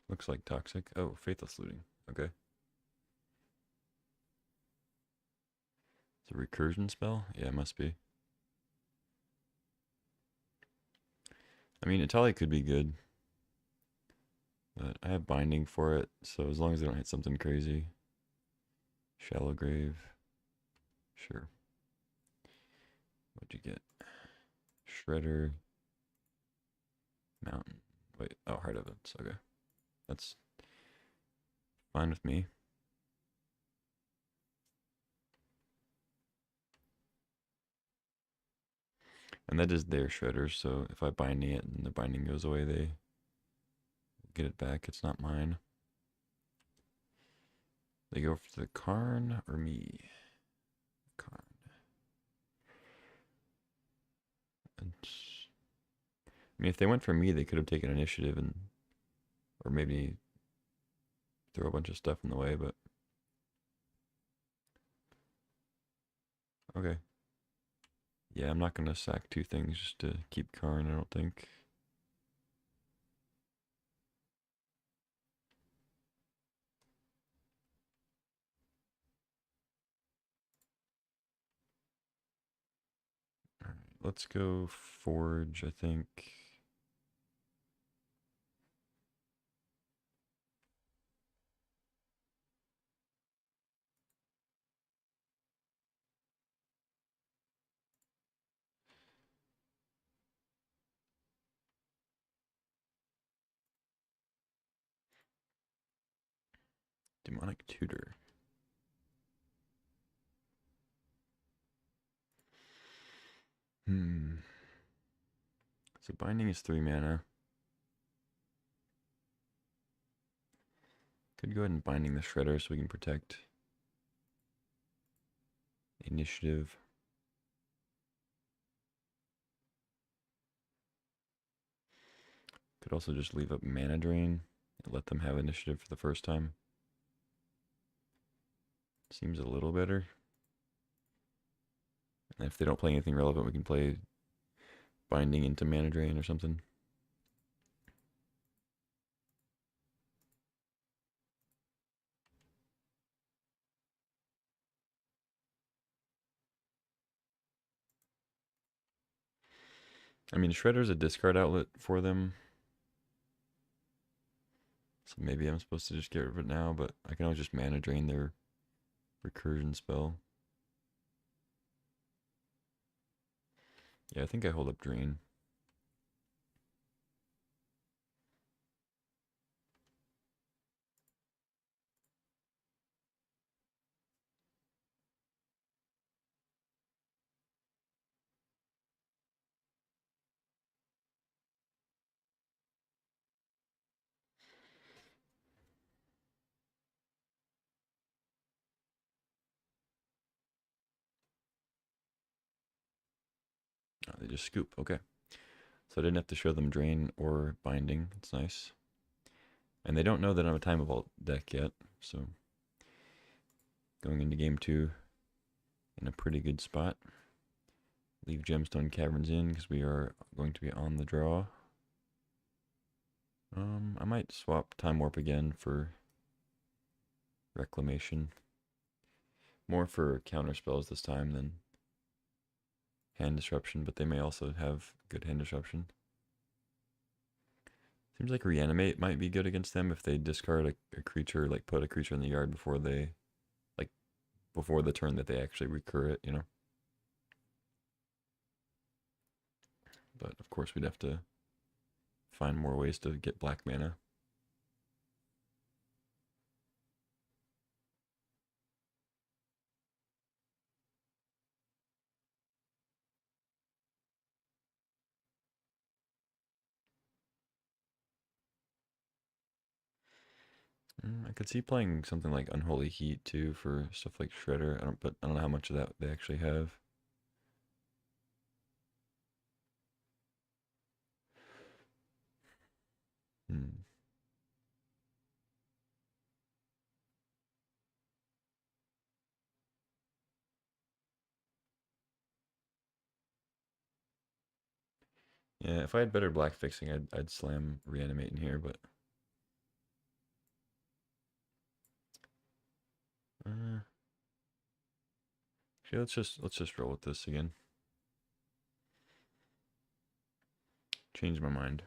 Looks like Toxic. Oh, Faithless Looting. Okay. It's a recursion spell? Yeah, it must be. I mean, Italia could be good. But I have binding for it, so as long as they don't hit something crazy. Shallow Grave. Sure. What'd you get? Shredder. Mountain. Wait, oh, Heart Evidence. Okay. That's fine with me. And that is their Shredder, so if I bind it and the binding goes away, they get it back. It's not mine. They go for the Karn or me? Karn. And, I mean, if they went for me, they could have taken initiative and, or maybe throw a bunch of stuff in the way, but okay. Yeah, I'm not gonna sack two things just to keep Karn, I don't think. Alright, let's go Forge, I think. Demonic Tutor. So binding is 3 mana. Could go ahead and binding the Shredder so we can protect initiative. Could also just leave up Mana Drain and let them have initiative for the first time. Seems a little better. And if they don't play anything relevant, we can play binding into Mana Drain or something. I mean, Shredder's a discard outlet for them. So maybe I'm supposed to just get rid of it now, but I can always just Mana Drain their recursion spell. Yeah, I think I hold up Drain. Oh, they just scoop. Okay. So I didn't have to show them Drain or Binding. It's nice. And they don't know that I'm a Time Vault deck yet, so going into game 2 in a pretty good spot. Leave Gemstone Caverns in because we are going to be on the draw. I might swap Time Warp again for Reclamation. More for counter spells this time than hand disruption, but they may also have good hand disruption. Seems like Reanimate might be good against them if they discard a creature, like put a creature in the yard before they, like, before the turn that they actually recur it, you know? But of course we'd have to find more ways to get black mana. I could see playing something like Unholy Heat too for stuff like Shredder. But I don't know how much of that they actually have. Hmm. Yeah, if I had better black fixing, I'd slam Reanimate in here, but uh, okay, let's just roll with this again. Change my mind.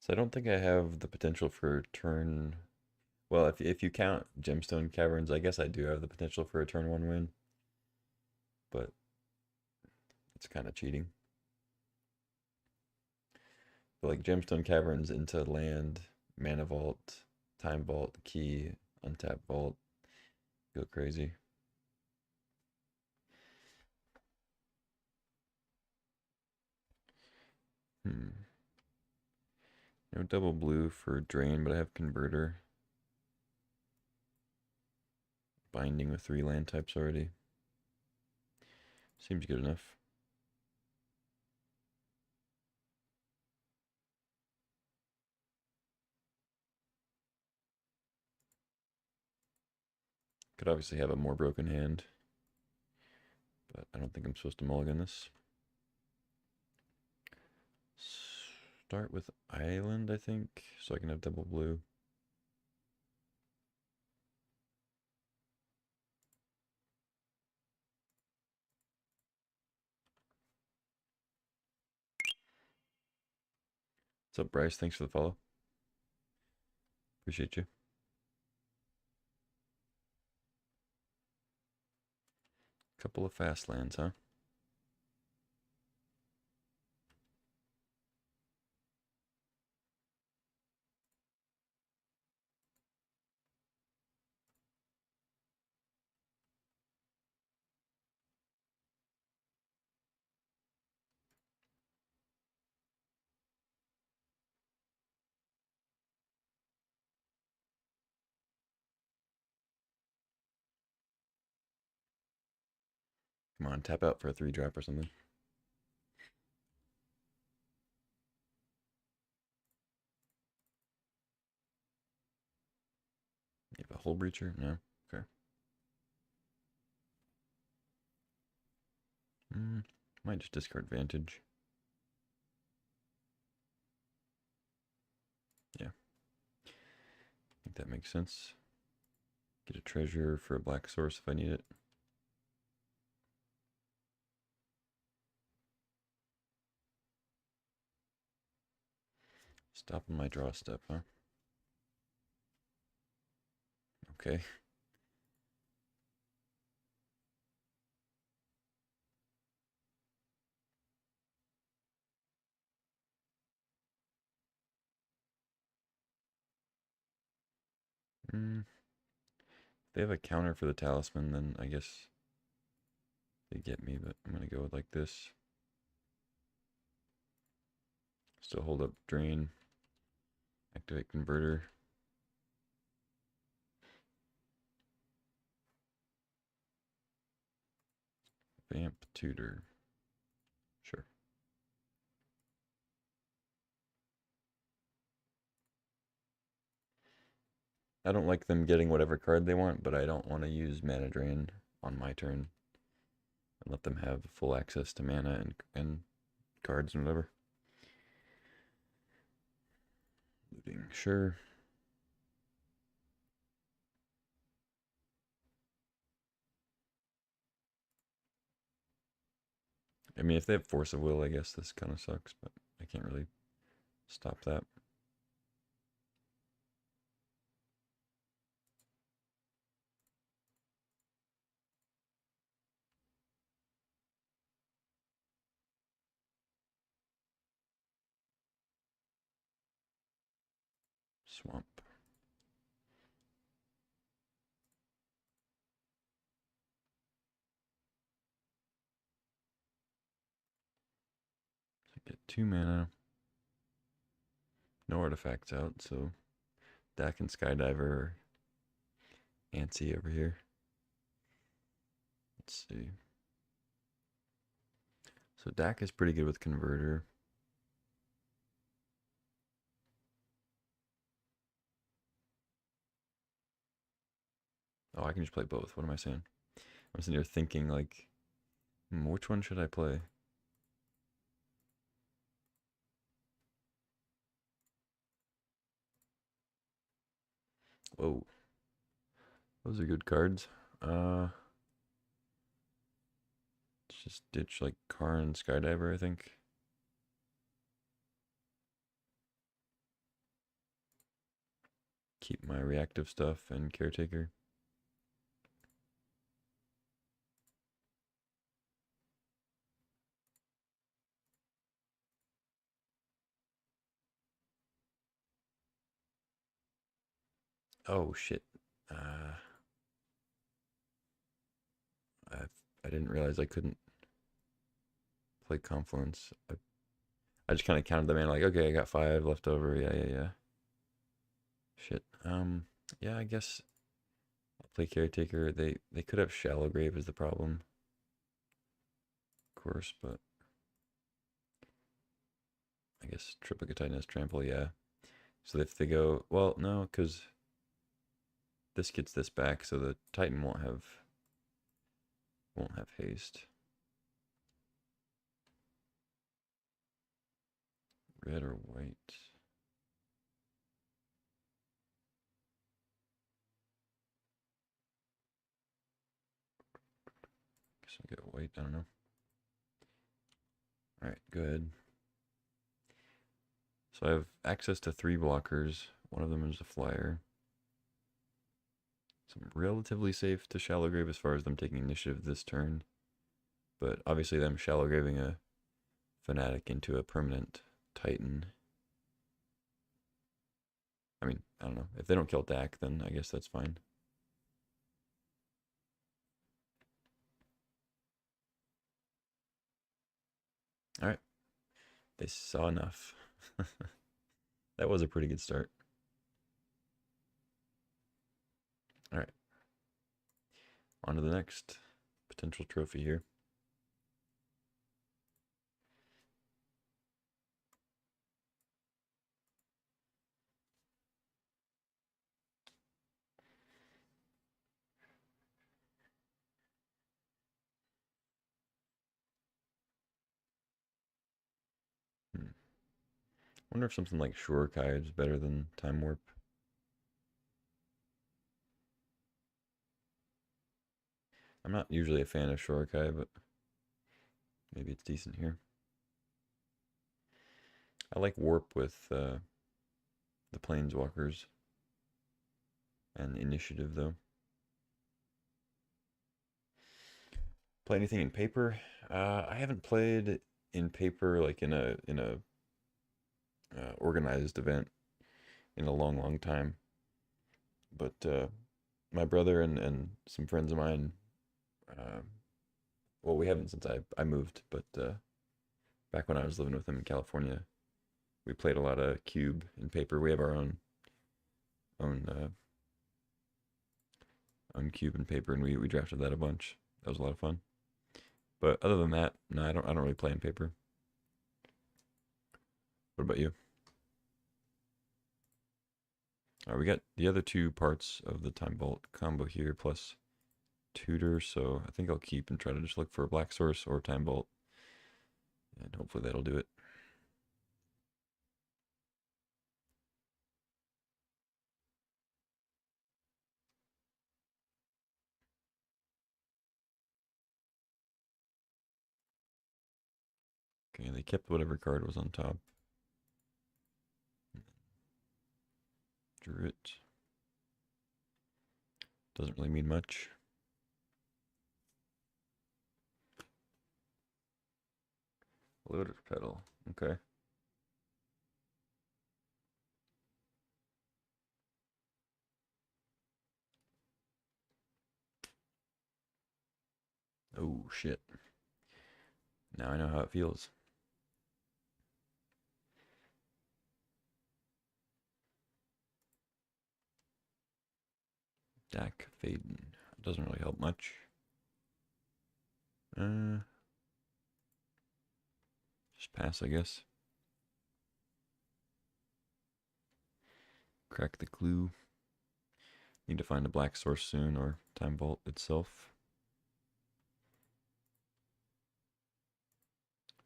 So I don't think I have the potential for turn. Well, if you count Gemstone Caverns, I guess I do have the potential for a turn one win, but it's kind of cheating. But like Gemstone Caverns into land, Mana Vault, Time Vault, Key, Untap Vault, go crazy. Hmm. No double blue for Drain, but I have Converter. Binding with 3 land types already. Seems good enough. Could obviously have a more broken hand, but I don't think I'm supposed to mulligan this. Start with Island, I think, so I can have double blue. What's up, Bryce? Thanks for the follow. Appreciate you. Couple of fast lands, huh? Come on, tap out for a 3-drop or something. You have a Hull Breacher? No? Okay. Might just discard Vantage. Yeah. I think that makes sense. Get a treasure for a black source if I need it. Stopping my draw step, huh? Okay. If they have a counter for the Talisman, then I guess they get me, but I'm going to go with like this. Still hold up Drain. Activate Converter. Vamp Tutor. Sure. I don't like them getting whatever card they want, but I don't want to use Mana Drain on my turn and let them have full access to mana and cards and whatever. Looting, sure. I mean, if they have Force of Will, I guess this kind of sucks, but I can't really stop that. Swamp. So get 2 mana. No artifacts out, so Dak and Skydiver are antsy over here. Let's see. So Dak is pretty good with Converter. Oh, I can just play both. What am I saying? I'm sitting here thinking, like, which one should I play? Whoa. Those are good cards. Let's just ditch, like, Karn Skydiver, I think. Keep my reactive stuff and Caretaker. Oh, shit. I I didn't realize I couldn't play Confluence. I just kind of counted them in, like, okay, I got 5 left over. Yeah. Shit. Yeah, I guess I'll play Caretaker. They could have Shallow Grave is the problem, of course, but I guess Triplicate Titan has Trample, yeah. So if they go, well, no, because this gets this back, so the Titan won't have haste. Red or white? Guess I'll get white, I don't know. Alright, good. So I have access to 3 blockers. One of them is a flyer. So I'm relatively safe to Shallow Grave as far as them taking initiative this turn. But obviously them Shallow Graving a Fanatic into a permanent Titan. I mean, I don't know. If they don't kill Dak, then I guess that's fine. Alright. They saw enough. That was a pretty good start. Alright. On to the next potential trophy here. Wonder if something like Shurekai is better than Time Warp. I'm not usually a fan of Shurekai, but maybe it's decent here. I like Warp with the Planeswalkers and Initiative, though. Play anything in paper? I haven't played in paper like in a organized event in a long time. But my brother and some friends of mine, uh, well, we haven't since I moved, but back when I was living with them in California, we played a lot of Cube in paper. We have our own Cube in paper, and we drafted that a bunch. That was a lot of fun. But other than that, no, I don't really play in paper. What about you? All right, we got the other 2 parts of the Time Vault combo here, plus Tutor, so I think I'll keep and try to just look for a Black Source or Time Vault, and hopefully that'll do it. Okay, they kept whatever card was on top. Drew it. Doesn't really mean much. Lotus petal. Okay. Oh, shit. Now I know how it feels. Dak Faden. Doesn't really help much. Just pass, I guess. Crack the clue. Need to find a black source soon, or Time Vault itself.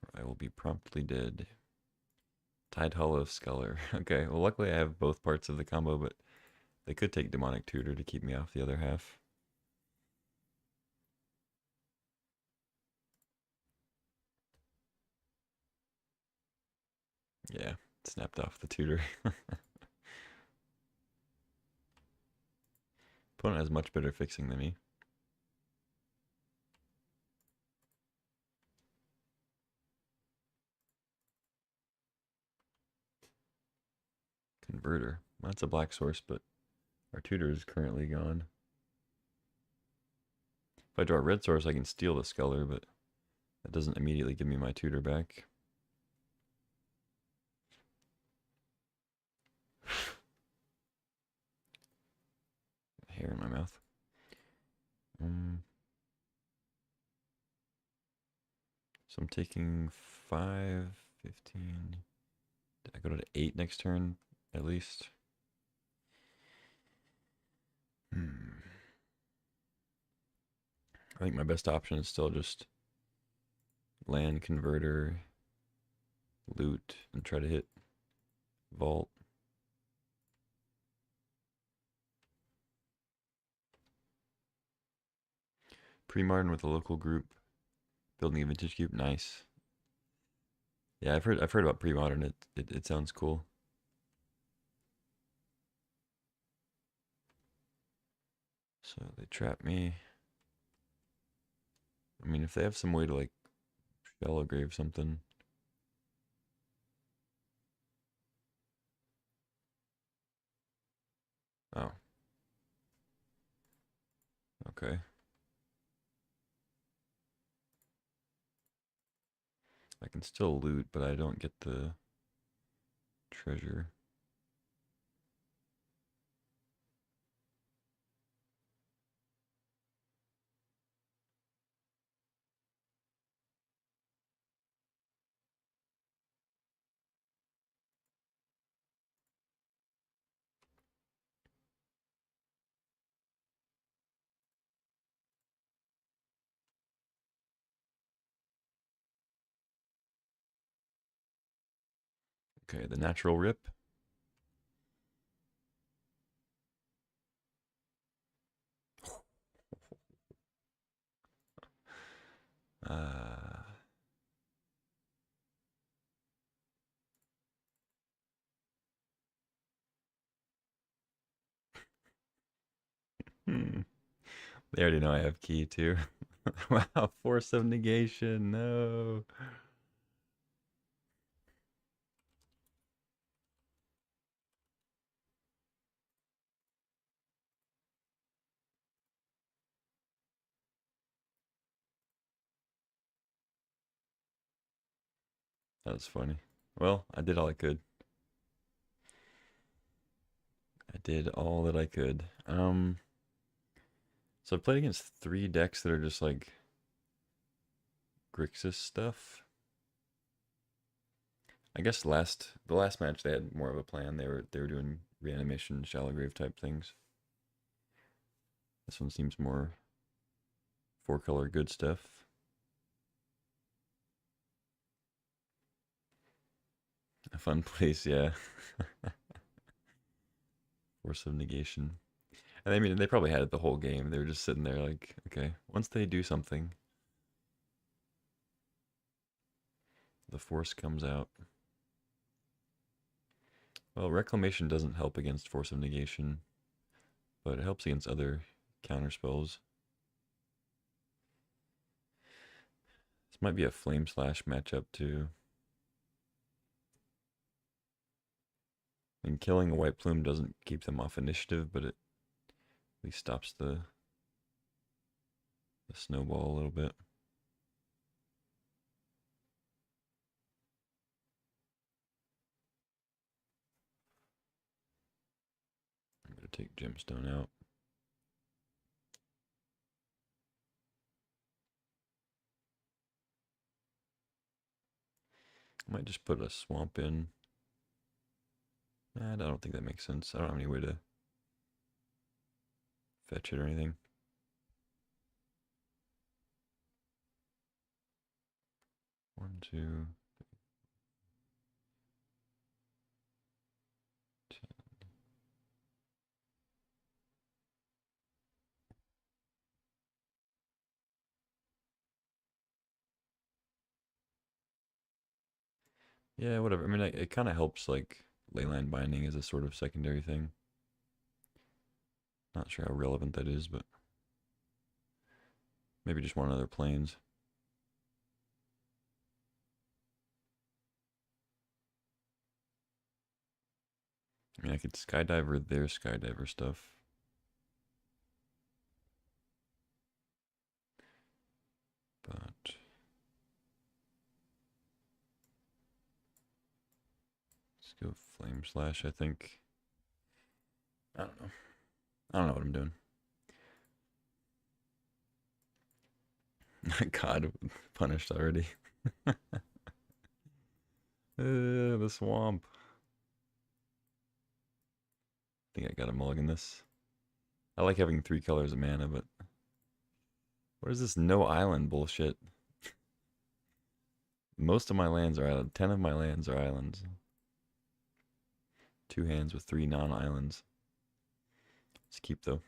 Or I will be promptly dead. Tide Hollow Sculler. Okay, well luckily I have both parts of the combo, but they could take Demonic Tutor to keep me off the other half. Yeah, snapped off the tutor. Opponent has much better fixing than me. Converter. Well, that's a black source, but our tutor is currently gone. If I draw a red source, I can steal the Sculler, but that doesn't immediately give me my tutor back. Hair in my mouth. So I'm taking 5, 15. I go to 8 next turn, at least. I think my best option is still just land converter, loot, and try to hit vault. Pre-modern with a local group, building a vintage cube, nice. Yeah, I've heard about pre-modern. It sounds cool. So they trap me. I mean, if they have some way to like shallow grave something. Oh. Okay. I can still loot, but I don't get the treasure. Okay, the natural rip. Uh, hmm. They already know I have key too. Wow, force of negation. No. That was funny. Well, I did all I could. I did all that I could. So I played against 3 decks that are just like Grixis stuff. I guess the last match they had more of a plan. They were doing reanimation, shallow grave type things. This one seems more 4-color good stuff. A fun place, yeah. Force of negation. And I mean, they probably had it the whole game. They were just sitting there like, okay, once they do something, The force comes out. Well, Reclamation doesn't help against Force of Negation, but it helps against other counter spells. This might be a Flame Slash matchup too. And killing a White Plume doesn't keep them off initiative, but it at least stops the snowball a little bit. I'm going to take Gemstone out. I might just put a Swamp in. I don't think that makes sense. I don't have any way to fetch it or anything. One, two. Yeah, whatever. I mean, it kind of helps, like, Leyline Binding as a sort of secondary thing. Not sure how relevant that is, but maybe just one other planes. I mean, I could Skydiver their Skydiver stuff. But let's go Flame Slash, I think. I don't know. I don't know what I'm doing. God, punished already. The swamp. I think I got a mulligan this. I like having 3 colors of mana, but what is this no island bullshit? Most of my lands are island. 10 of my lands are islands. 2 hands with 3 non-islands. Let's keep though.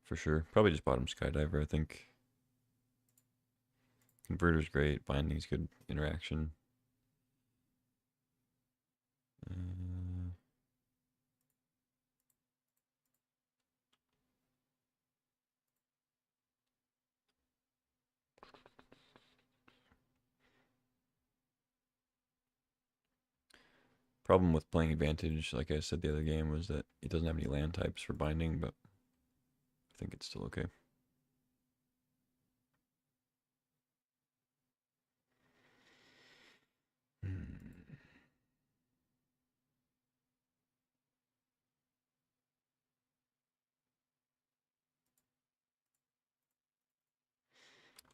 For sure. Probably just bottom Skydiver, I think. Converter's great. Binding's good interaction. Problem with playing Advantage, like I said the other game, was that it doesn't have any land types for binding, but I think it's still okay.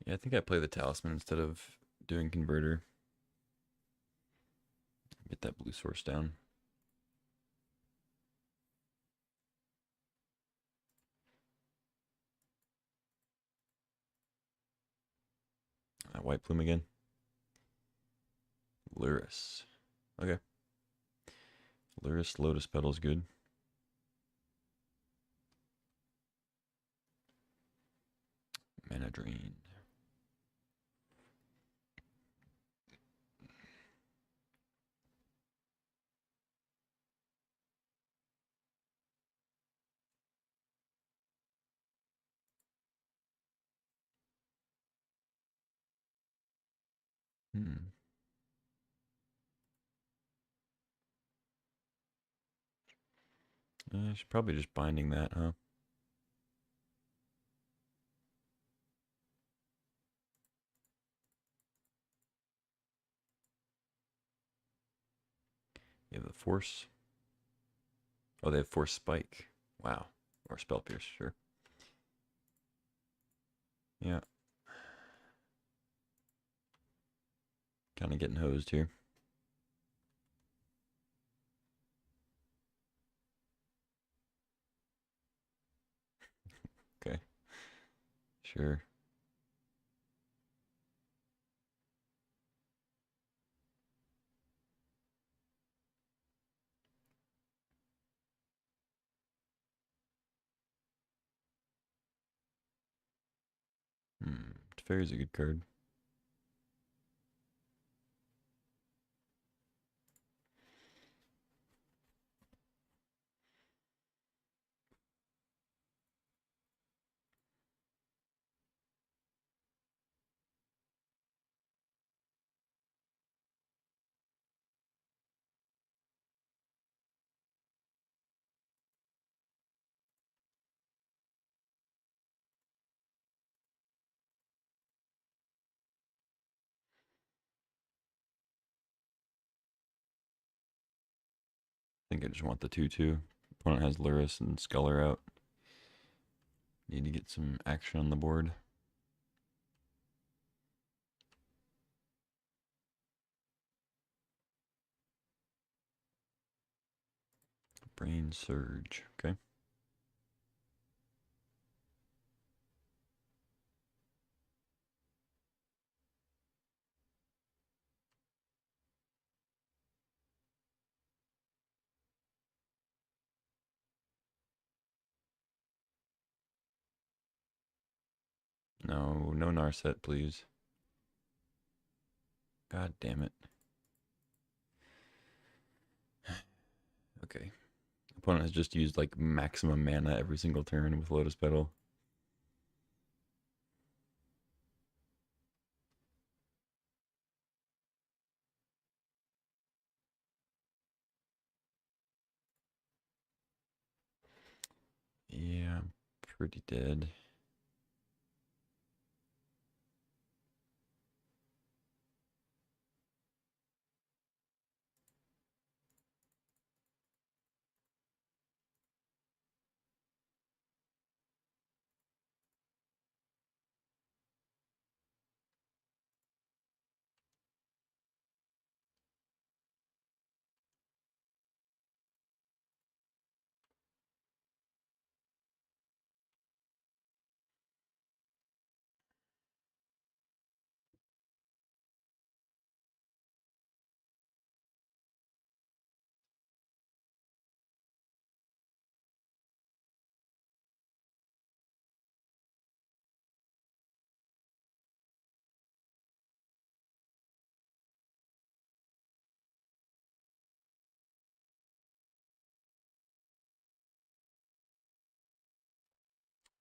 Yeah, I think I play the Talisman instead of doing Converter. Get that blue source down. White Plume again. Lurrus. Okay. Lurrus Lotus Petal's good. Mana Drain. I should probably just binding that, huh? You have the Force. Oh, they have Force Spike. Wow. Or Spell Pierce, sure. Yeah. Kind of getting hosed here. Okay. Sure. Teferi's a good card. think I just want the 2-2. Opponent has Lurrus and Sculler out. Need to get some action on the board. Brain Surge. Okay. No Narset, please. God damn it. Okay. Opponent has just used like maximum mana every single turn with Lotus Petal. Yeah, I'm pretty dead.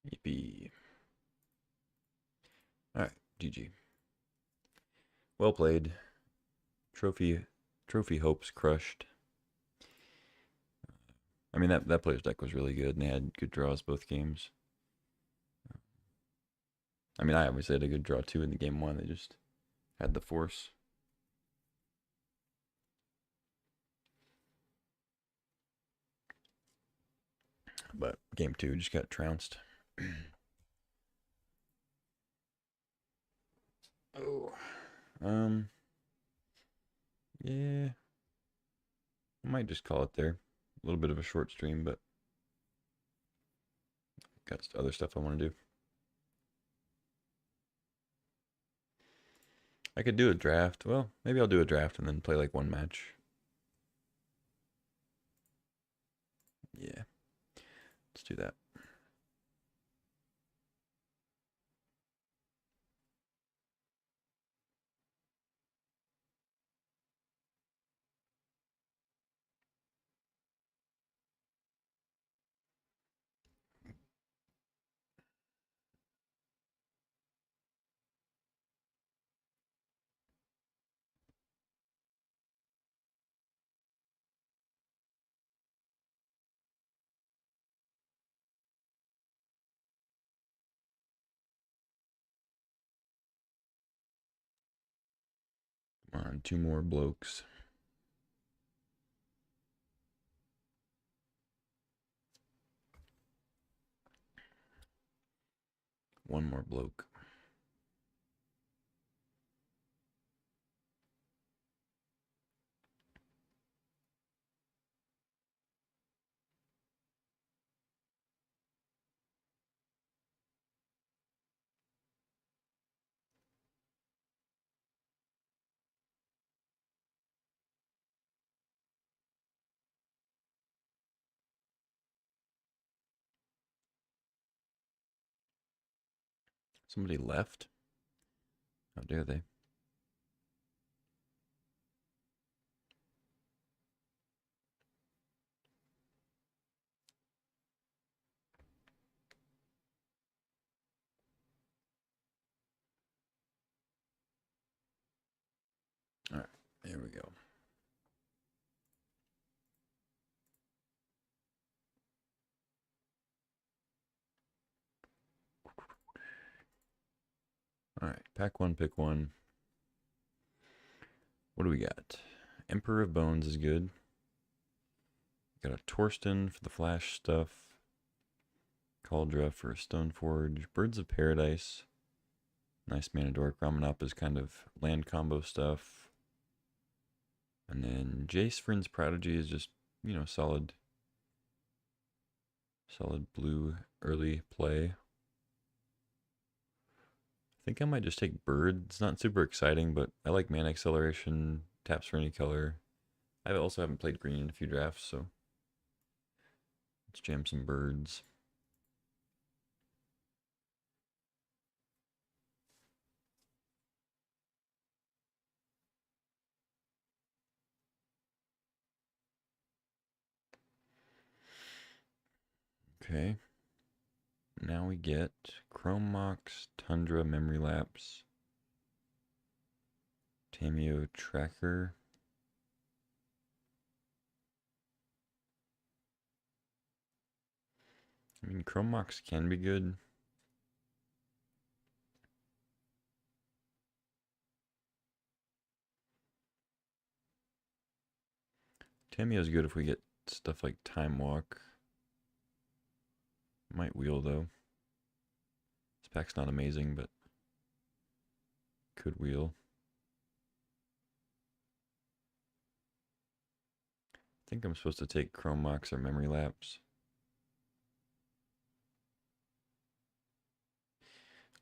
Yippee. Alright, GG. Well played. Trophy hopes crushed. I mean, that player's deck was really good, and they had good draws both games. I mean, I obviously had a good draw too in the game one. They just had the force. But game two just got trounced. Oh. Yeah. I might just call it there. A little bit of a short stream, but got other stuff I want to do. I could do a draft. Well, maybe I'll do a draft and then play like one match. Yeah. Let's do that. Come on, two more blokes. One more bloke. Somebody left? How dare they? All right, here we go. All right, pack one, pick one. What do we got? Emperor of Bones is good. Got a Torsten for the flash stuff. Cauldra for Stoneforge. Birds of Paradise. Nice mana dork. Ramanop is kind of land combo stuff. And then Jace Vryn's Prodigy is just, you know, solid blue early play. I think I might just take Bird. It's not super exciting, but I like mana acceleration, taps for any color. I also haven't played green in a few drafts, so let's jam some Birds. Okay. Now we get Chrome Mox, Tundra, Memory Lapse, Tameo Tracker. I mean, Chrome Mox can be good. Tameo is good if we get stuff like Time Walk. Might wheel though. This pack's not amazing, but could wheel. I think I'm supposed to take Chrome Mox or Memory Lapse.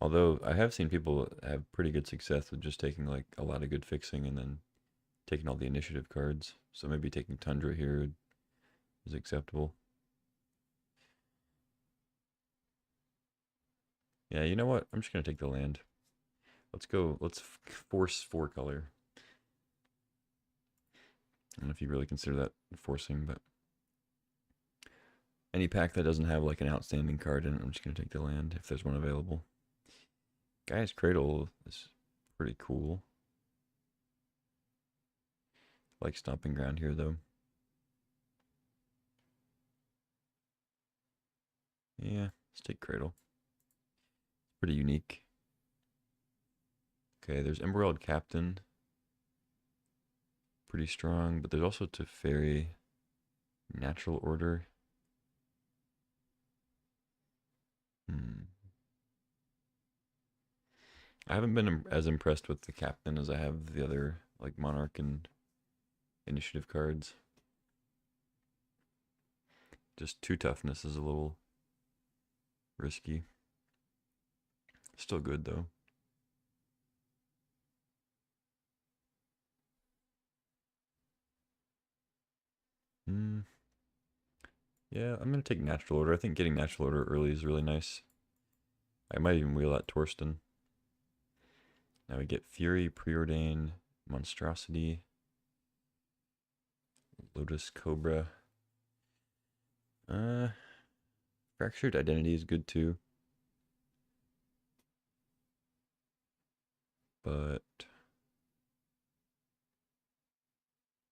Although I have seen people have pretty good success with just taking like a lot of good fixing and then taking all the initiative cards. So maybe taking Tundra here is acceptable. Yeah, you know what? I'm just going to take the land. Let's go. Let's force 4-color. I don't know if you really consider that forcing, but any pack that doesn't have like an outstanding card in it, I'm just going to take the land if there's one available. Guy's Cradle is pretty cool. Like Stomping Ground here, though. Yeah, let's take Cradle. Pretty unique. Okay, there's Emerald Captain. Pretty strong, but there's also Teferi, Natural Order. I haven't been as impressed with the Captain as I have the other, like Monarch and Initiative cards. Just 2 toughness is a little risky. Still good, though. Yeah, I'm going to take Natural Order. I think getting Natural Order early is really nice. I might even wheel out Torsten. Now we get Fury, Preordain, Monstrosity, Lotus Cobra. Fractured Identity is good too. But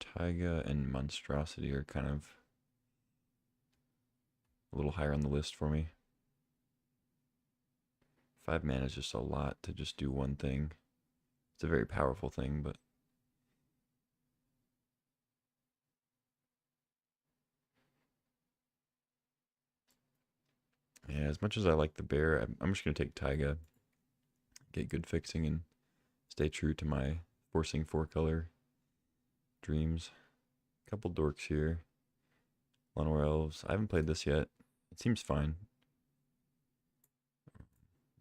Taiga and Monstrosity are kind of a little higher on the list for me. 5 mana is just a lot to just do one thing. It's a very powerful thing, but yeah, as much as I like the bear, I'm just going to take Taiga, get good fixing, and stay true to my forcing 4-color dreams. Couple dorks here. Llanowar Elves. I haven't played this yet. It seems fine.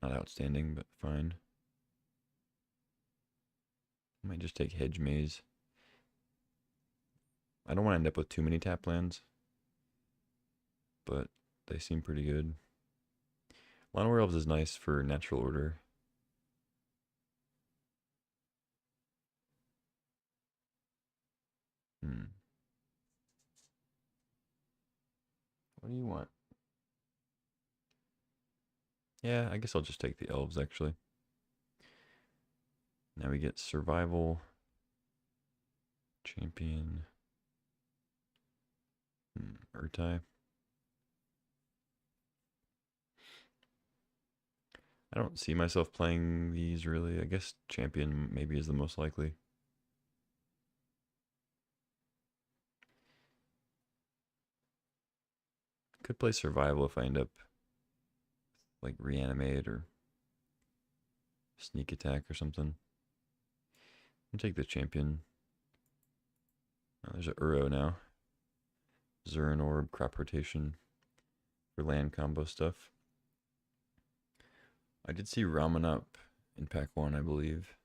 Not outstanding, but fine. I might just take Hedge Maze. I don't want to end up with too many tap lands, but they seem pretty good. Llanowar Elves is nice for Natural Order. What do you want? Yeah, I guess I'll just take the Elves, actually. Now we get Survival. Champion. Urtai. I don't see myself playing these really. I guess Champion maybe is the most likely. Could play survival if I end up like reanimate or sneak attack or something. I'll take the champion. Oh, there's a Uro now. Zurin Orb, crop rotation for land combo stuff. I did see Ramen up in pack 1, I believe.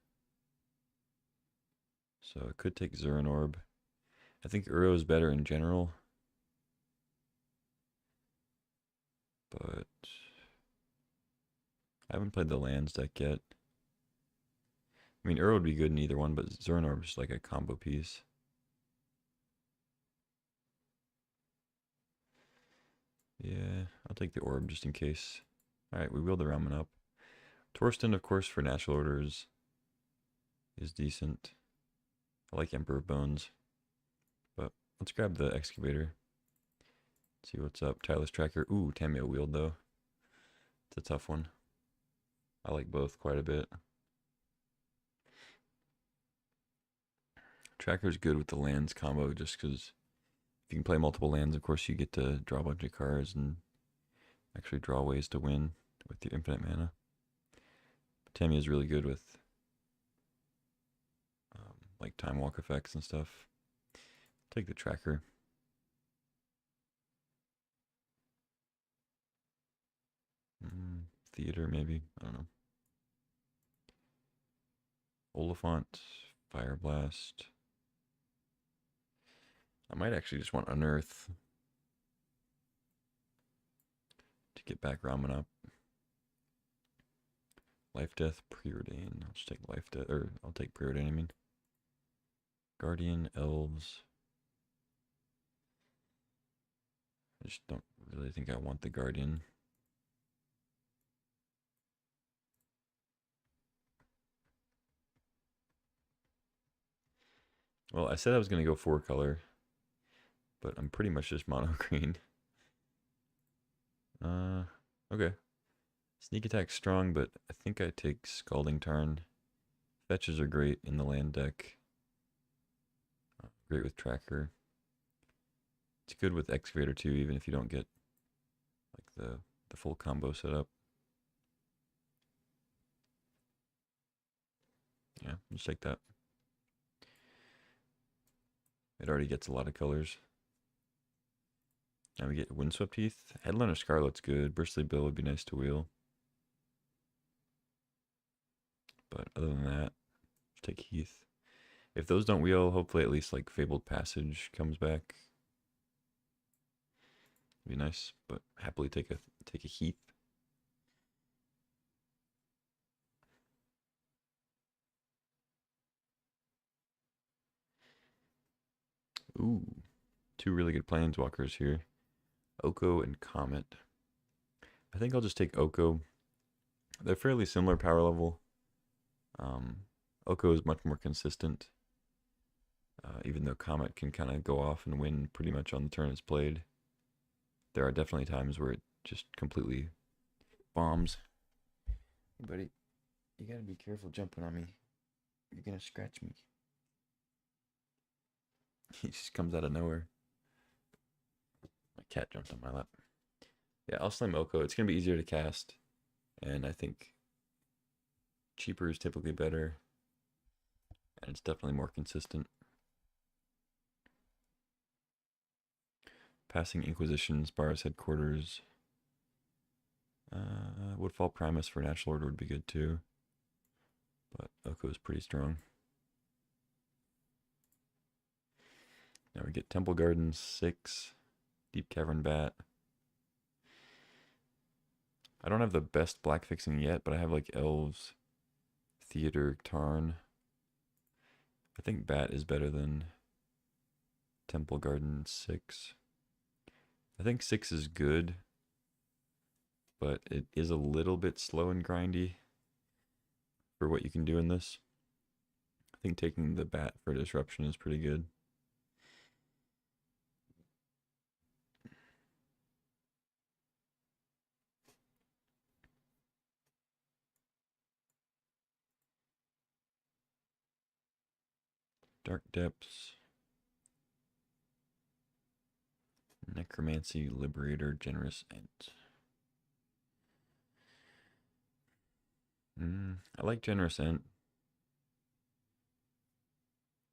So I could take Zurin Orb. I think Uro is better in general. But I haven't played the lands deck yet. I mean, Uro would be good in either one, but Zurin Orb is like a combo piece. Yeah, I'll take the Orb just in case. Alright, we wheel the Ramen up. Torsten, of course, for natural orders is decent. I like Emperor Bones. But let's grab the Excavator. See what's up. Tireless Tracker. Ooh, Tamiyo Wield, though. It's a tough one. I like both quite a bit. Tracker's good with the lands combo just because if you can play multiple lands, of course, you get to draw a bunch of cards and actually draw ways to win with your infinite mana. But Tamiyo is really good with like time walk effects and stuff. Take the Tracker. Theater, maybe. I don't know. Oliphant, Fire Blast. I might actually just want Unearth to get back Ramen up. Life Death, Preordain. I'll just take Life Death, or I'll take Preordain, I mean. Guardian, Elves. I just don't really think I want the Guardian. Well, I said I was going to go 4-color, but I'm pretty much just mono green. Okay. Sneak attack strong, but I think I take Scalding Tarn. Fetches are great in the land deck. Great with Tracker. It's good with Excavator too, even if you don't get like the full combo set up. Yeah, just take that. It already gets a lot of colors. Now we get Windswept Heath. Headliner Scarlet's good. Bristly Bill would be nice to wheel. But other than that, just take Heath. If those don't wheel, hopefully at least like Fabled Passage comes back. Be nice, but happily take a Heath. Ooh, two really good planeswalkers here. Oko and Comet. I think I'll just take Oko. They're fairly similar power level. Oko is much more consistent. Even though Comet can kind of go off and win pretty much on the turn it's played. There are definitely times where it just completely bombs. Hey buddy, you gotta be careful jumping on me. You're gonna scratch me. He just comes out of nowhere. My cat jumped on my lap. Yeah, I'll slam Oko. It's gonna be easier to cast. And I think cheaper is typically better. And it's definitely more consistent. Passing Inquisition, Spar's Headquarters. Woodfall Primus for Natural Order would be good too. But Oko is pretty strong. Now we get Temple Garden 6, Deep Cavern Bat. I don't have the best black fixing yet, but I have like Elves, Theater, Tarn. I think Bat is better than Temple Garden 6. I think 6 is good, but it is a little bit slow and grindy for what you can do in this. I think taking the Bat for Disruption is pretty good. Dark Depths. Necromancy, Liberator, Generous Ent. I like Generous Ent,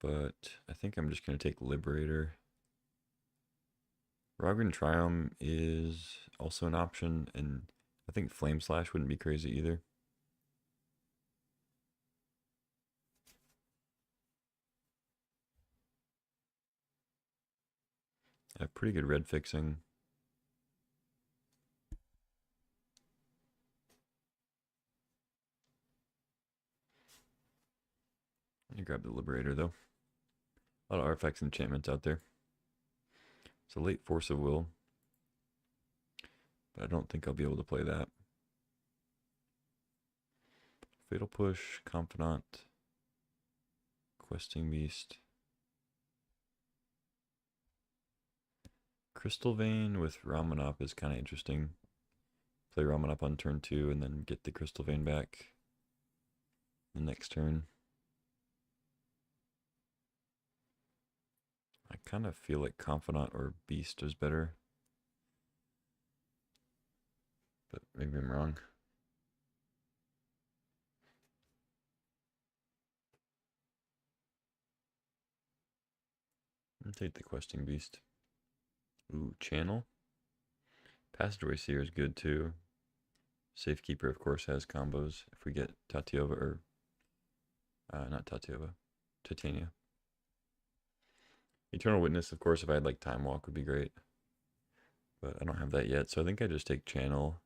but I think I'm just going to take Liberator. Rogren Triumph is also an option, and I think Flame Slash wouldn't be crazy either. I have pretty good red fixing. You grab the Liberator though. A lot of artifacts and enchantments out there. It's a late Force of Will, but I don't think I'll be able to play that. Fatal Push, Confidant, Questing Beast. Crystal Vein with Ramanop is kind of interesting. Play Ramanop on turn 2 and then get the Crystal Vein back the next turn. I kind of feel like Confidant or Beast is better, but maybe I'm wrong. I'll take the Questing Beast. Ooh, Channel. Passageway Seer is good too. Safekeeper, of course, has combos. If we get Tatiova, or not Tatiova, Titania. Eternal Witness, of course, if I had like Time Walk would be great. But I don't have that yet, so I think I just take Channel.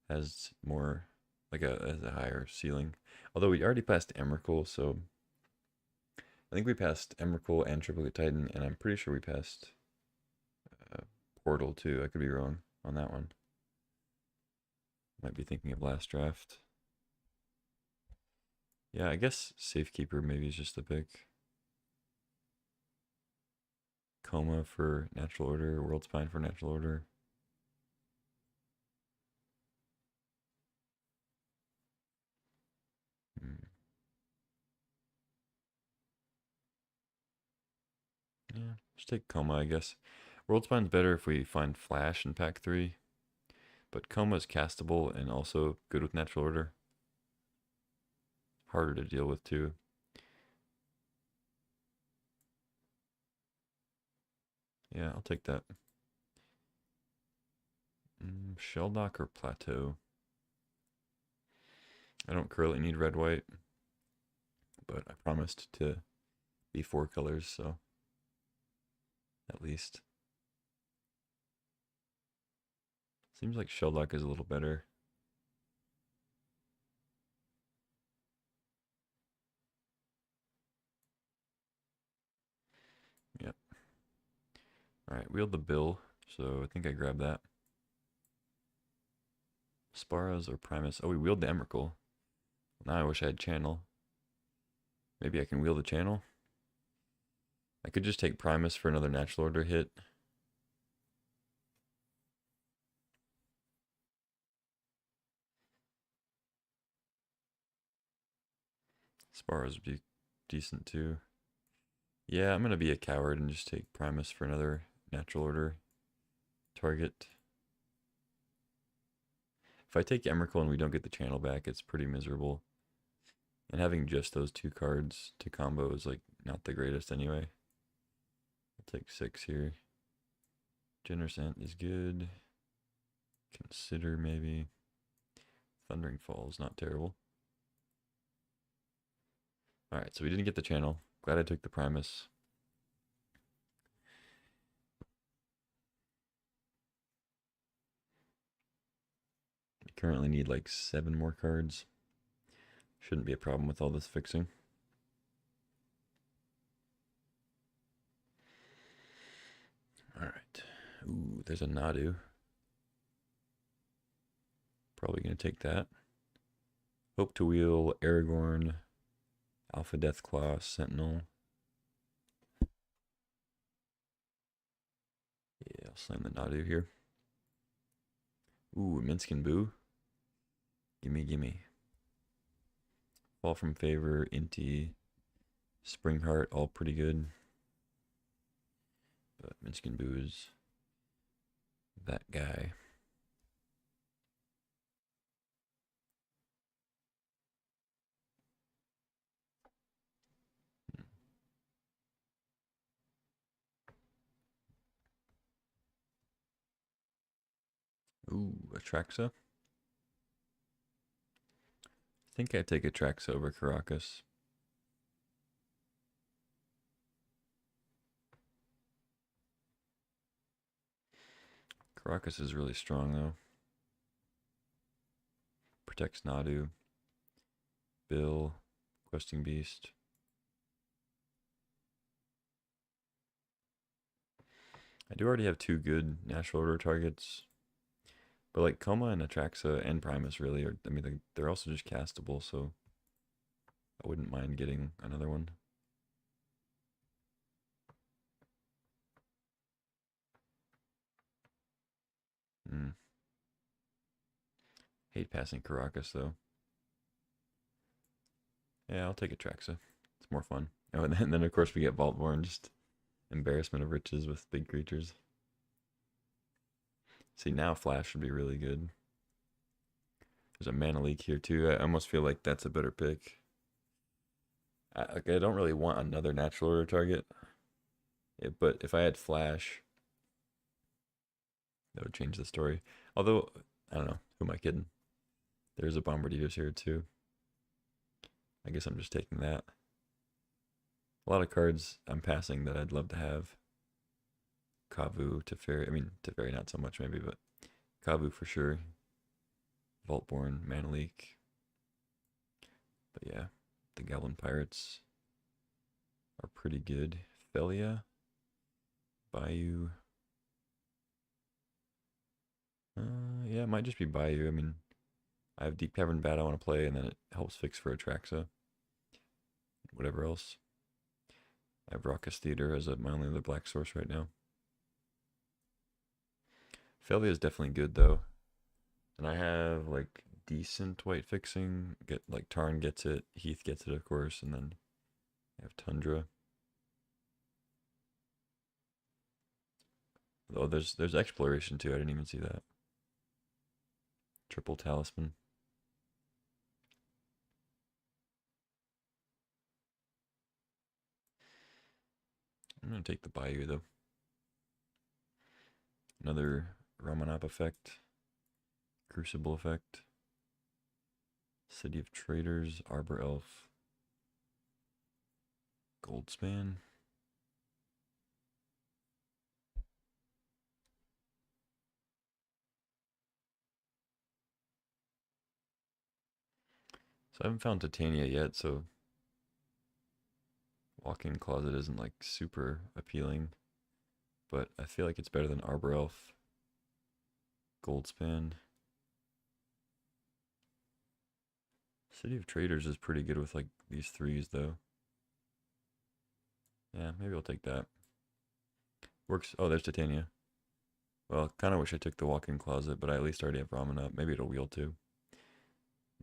Has more, like has a higher ceiling. Although we already passed Emrakul, so I think we passed Emrakul and Triplicate Titan, and I'm pretty sure we passed Portal too. I could be wrong on that one. Might be thinking of last draft. Yeah, I guess Safekeeper maybe is just the pick. Coma for Natural Order, World Spine for Natural Order. Yeah, just take Coma, I guess. World Spine's better if we find Flash in pack 3. But Coma is castable and also good with Natural Order. Harder to deal with too. Yeah, I'll take that. Shelldock or Plateau? I don't currently need red-white, but I promised to be 4 colors, so at least. Seems like Shelldock is a little better. Yep. Alright, wield the bill, so I think I grabbed that. Sparas or Primus? Oh, we wield the Emrakul. Now I wish I had Channel. Maybe I can wield the Channel? I could just take Primus for another Natural Order hit. Sparas would be decent too. Yeah, I'm going to be a coward and just take Primus for another Natural Order target. If I take Emrakul and we don't get the Channel back, it's pretty miserable. And having just those 2 cards to combo is like not the greatest anyway. I'll take 6 here. Generous Ent is good. Consider maybe. Thundering Falls, not terrible. Alright, so we didn't get the Channel. Glad I took the Primus. We currently need like 7 more cards. Shouldn't be a problem with all this fixing. Alright. Ooh, there's a Nadu. Probably going to take that. Hope to wheel Aragorn, Alpha Deathclaw, Sentinel. Yeah, I'll slam the Nadu here. Ooh, Minsc and Boo. Gimme, gimme. Fall from Favor, Inti, Springheart, all pretty good. But Minsc and Boo is that guy. Ooh, Atraxa. I think I'd take Atraxa over Caracas. Caracas is really strong though. Protects Nadu. Bill. Questing Beast. I do already have two good natural order targets. But like Coma and Atraxa and Primus really are, I mean, they're also just castable, so I wouldn't mind getting another one. Hate passing Caracas though. Yeah, I'll take Atraxa. It's more fun. Oh, and then of course we get Vaultborn, just embarrassment of riches with big creatures. See, now Flash would be really good. There's a Mana Leak here too. I almost feel like that's a better pick. I don't really want another natural order target. But if I had Flash, that would change the story. Although, I don't know. Who am I kidding? There's a Bombardier's here too. I guess I'm just taking that. A lot of cards I'm passing that I'd love to have. Kavu, Teferi. I mean, Teferi not so much maybe, but Kavu for sure. Vaultborn, Mana Leak. But yeah, the Goblin Pirates are pretty good. Felia, Bayou. Yeah, it might just be Bayou. I mean, I have Deep Cavern Bat I want to play, and then it helps fix for Atraxa. Whatever else. I have Raucous Theater as my only other black source right now. Felia is definitely good though. And I have like decent white fixing. Get like Tarn gets it, Heath gets it of course, and then I have Tundra. Oh, there's exploration too. I didn't even see that. Triple Talisman. I'm gonna take the Bayou though. Another Ramanap effect. Crucible effect. City of Traders. Arbor Elf. Goldspan. So I haven't found Titania yet, so Walk-in Closet isn't like super appealing. But I feel like it's better than Arbor Elf. Goldspan. City of Traders is pretty good with like these threes though. Yeah, maybe I'll take that. Works. Oh, there's Titania. Well, kind of wish I took the walk-in closet, but I at least already have ramen up. Maybe it'll wheel too.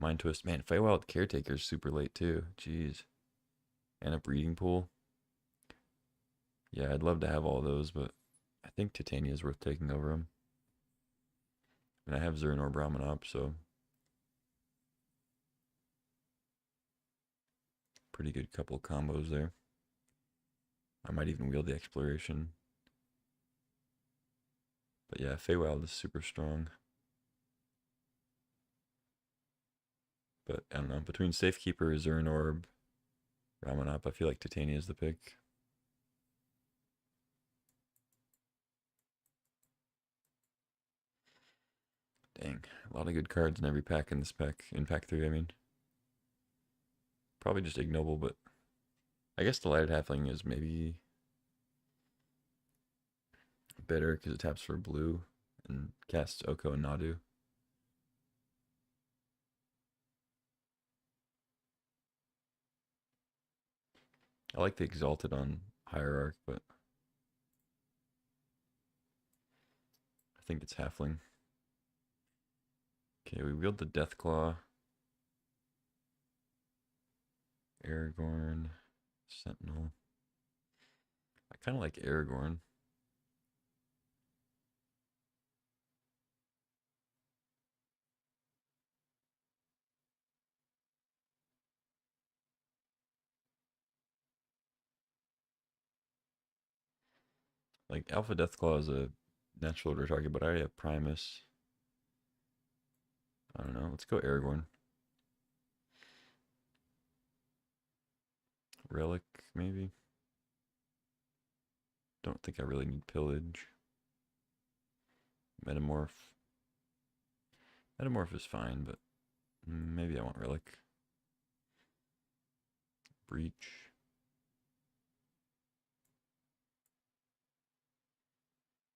Mind Twist. Man, Feywild Caretaker's super late too. Jeez. And a breeding pool. Yeah, I'd love to have all those, but I think Titania is worth taking over them. And I have Zernor Brahmin up, so pretty good couple combos there. I might even wheel the Exploration. But yeah, Feywild is super strong. But I don't know, between Safekeeper, Zernorb, Ramanop, I feel like Titania is the pick. Dang, a lot of good cards in every pack in this pack. In pack 3, I mean. Probably just ignoble, but I guess the Lighted Halfling is maybe better because it taps for blue and casts Oko and Nadu. I like the Exalted on Hierarch, but I think it's Halfling. Okay, we wield the Deathclaw. Aragorn. Sentinel. I kind of like Aragorn. Like Alpha Deathclaw is a natural order target, but I already have Primus. I don't know. Let's go Aragorn. Relic, maybe. Don't think I really need Pillage. Metamorph. Metamorph is fine, but maybe I want Relic. Breach.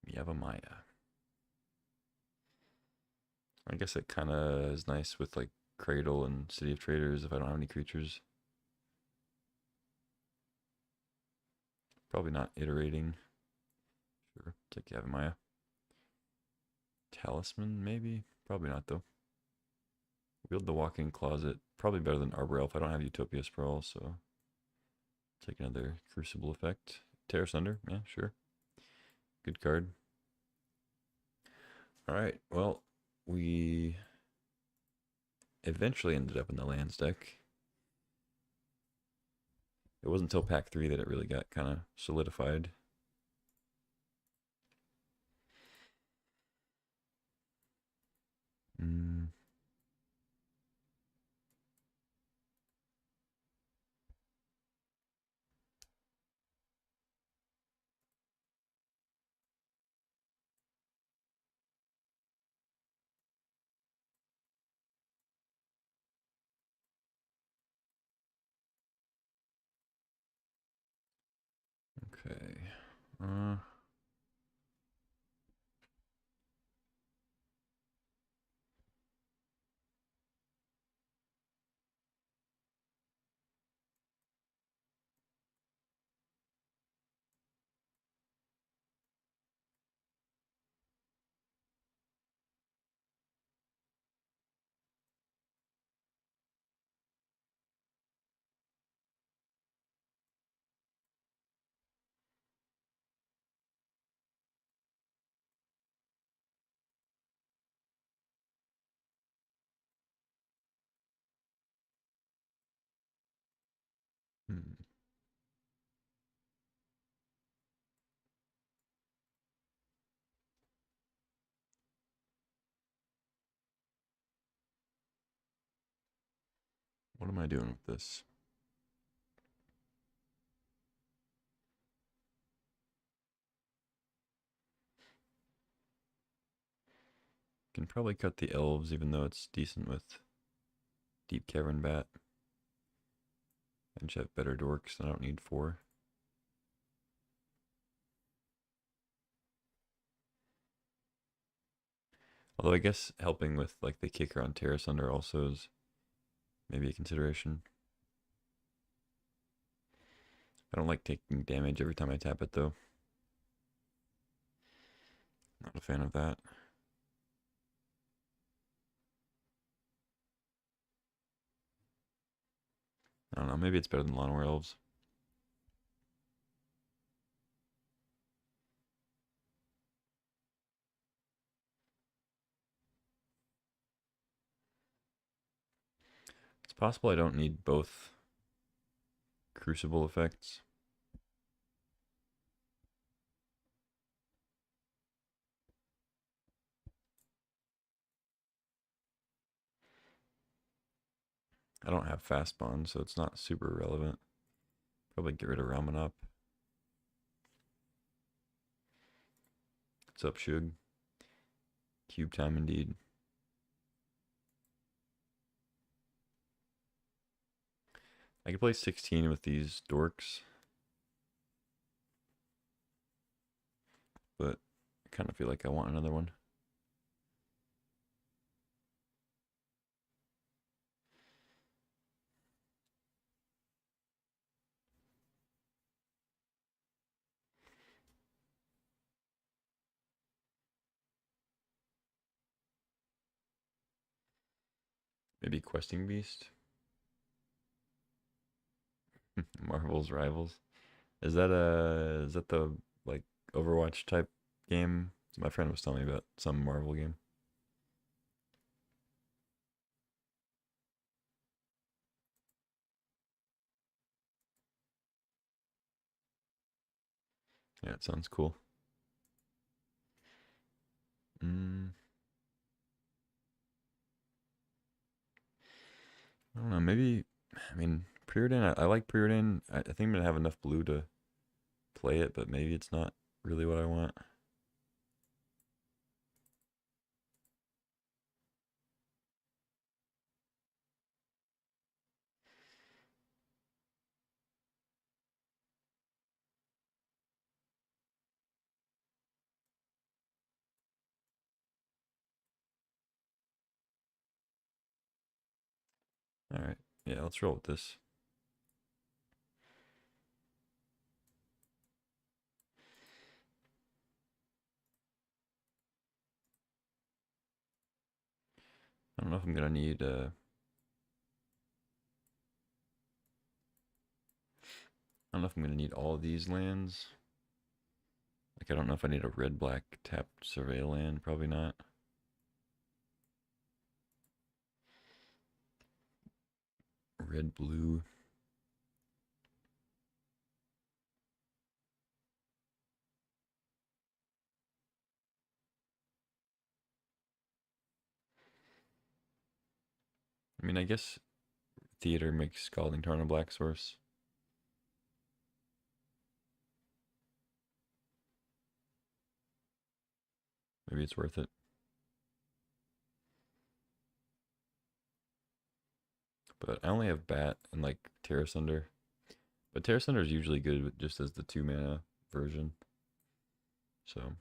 Yavimaya. I guess it kind of is nice with like Cradle and City of Traders if I don't have any creatures. Probably not iterating. Sure, take Yavimaya. Talisman, maybe? Probably not, though. Wield the Walk-in Closet. Probably better than Arbor Elf. I don't have Utopia Sprawl, so take another Crucible effect. Tear Sunder, yeah, sure. Good card. Alright, well, we eventually ended up in the lands deck. It wasn't until pack 3 that it really got kind of solidified. Okay. Hmm. What am I doing with this? Can probably cut the elves, even though it's decent with Deep Cavern Bat. I just have better dorks, and I don't need 4. Although I guess helping with like the kicker on Tear Sunder also is maybe a consideration. I don't like taking damage every time I tap it though. Not a fan of that. I don't know, maybe it's better than Llanowar Elves. It's possible I don't need both Crucible effects. I don't have Fast Bond, so it's not super relevant. Probably get rid of Ramanop. What's up, Shug? Cube time indeed. I could play 16 with these dorks, but I kind of feel like I want another one. Maybe Questing Beast? Marvel's Rivals. Is that the like Overwatch type game? My friend was telling me about some Marvel game. Yeah, it sounds cool. Mm, I don't know. Maybe, I mean, Preordain, I like Preordain. I think I'm going to have enough blue to play it, but maybe it's not really what I want. All right. Yeah, let's roll with this. I don't know if I'm going to need, I don't know if I'm going to need all of these lands. Like, I don't know if I need a red-black tapped survey land. Probably not. Red-blue. I mean, I guess Theater makes Scalding Tarn a black source. Maybe it's worth it. But I only have Bat and like Terra Sunder. But Terra Sunder is usually good just as the 2 mana version. So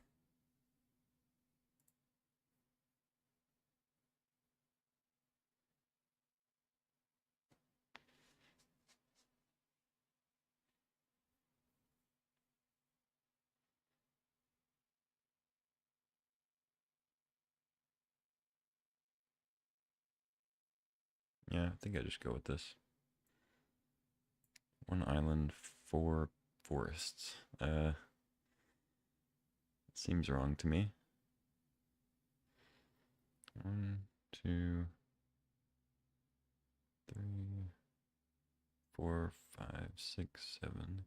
yeah, I think I just go with this. 1 island, 4 forests. Seems wrong to me. 1, 2, 3, 4, 5, 6, 7,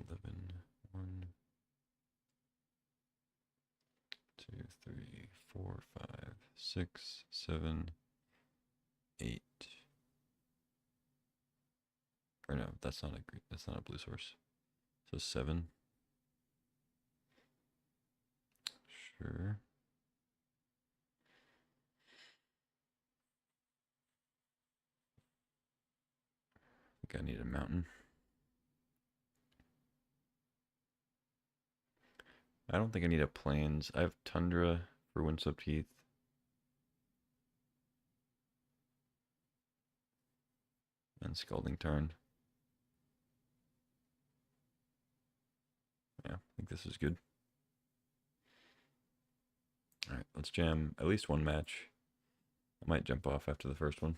11, 1, 2, 3, 4, 5, 6, 7, 8. Or no, that's not a green, that's not a blue source. So 7. Sure. I think I need a mountain. I don't think I need a plains. I have tundra for Windswept Heath. And Scalding Tarn. Yeah, I think this is good. All right, let's jam at least one match. I might jump off after the first one.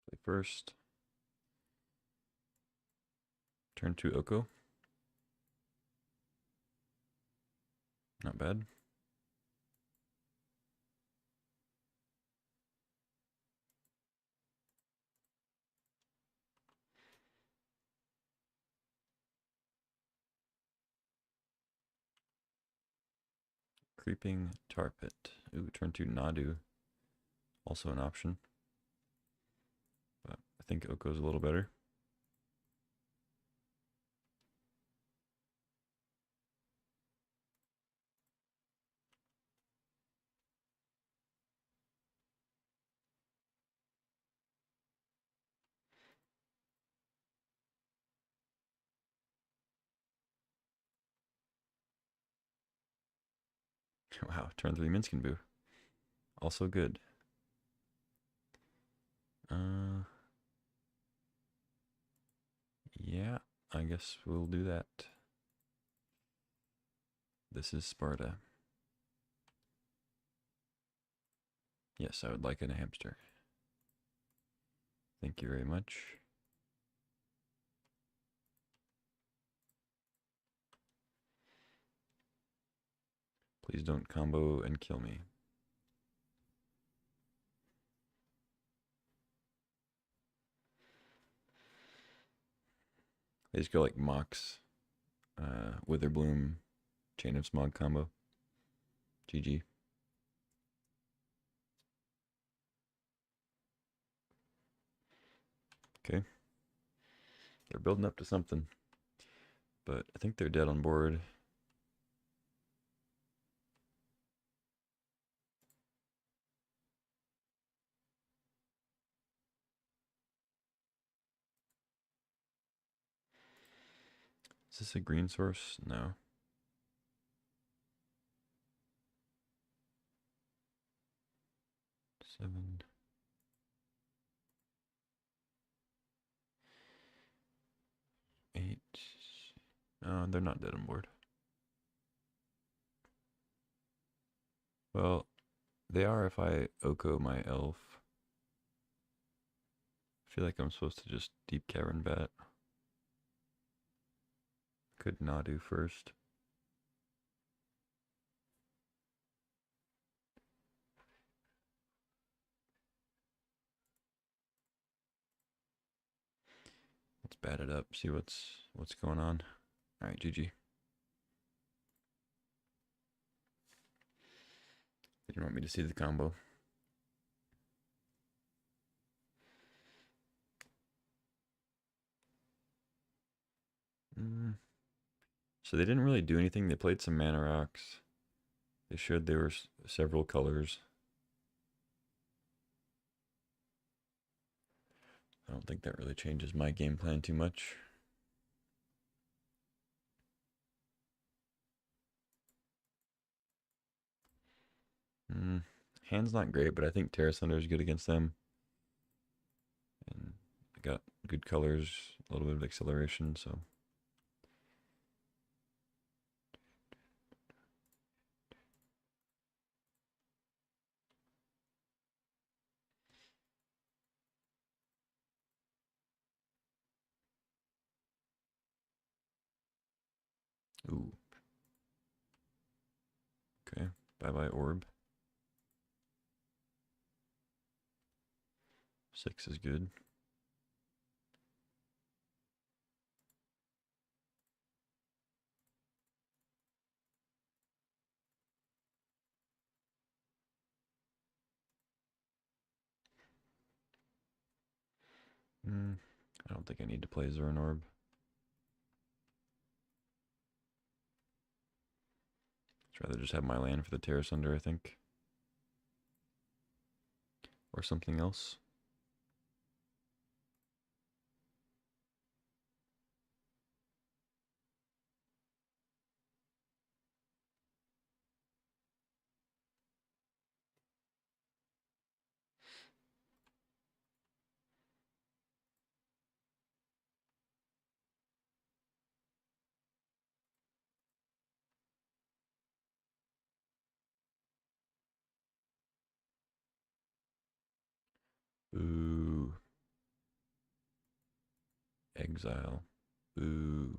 Play first. Turn 2 Oko. Not bad. Creeping Tar Pit. Ooh, turn 2 Nadu. Also an option. But I think Oko's a little better. Wow, turn 3 Minskin Boo. Also good. Yeah, I guess we'll do that. This is Sparta. Yes, I would like a hamster. Thank you very much. Please don't combo and kill me. They just go like Mox, Witherbloom, Chain of Smog combo. GG. Okay. They're building up to something. But I think they're dead on board. Is this a green source? No. Seven. Eight. Oh, they're not dead on board. Well, they are if I Oko my elf. I feel like I'm supposed to just deep cavern bat. Could Nadu first. Let's bat it up, see what's going on. Alright, GG. Didn't want me to see the combo. So they didn't really do anything. They played some mana rocks. They showed there were several colors. I don't think that really changes my game plan too much. Hand's not great, but I think Terra Thunder is good against them. And I got good colors, a little bit of acceleration, so. Ooh. Okay, bye-bye orb. 6 is good. I don't think I need to play Zoran Orb. I'd rather just have my land for the Terra Sunder, I think. Or something else. Boo. Exile. Boo.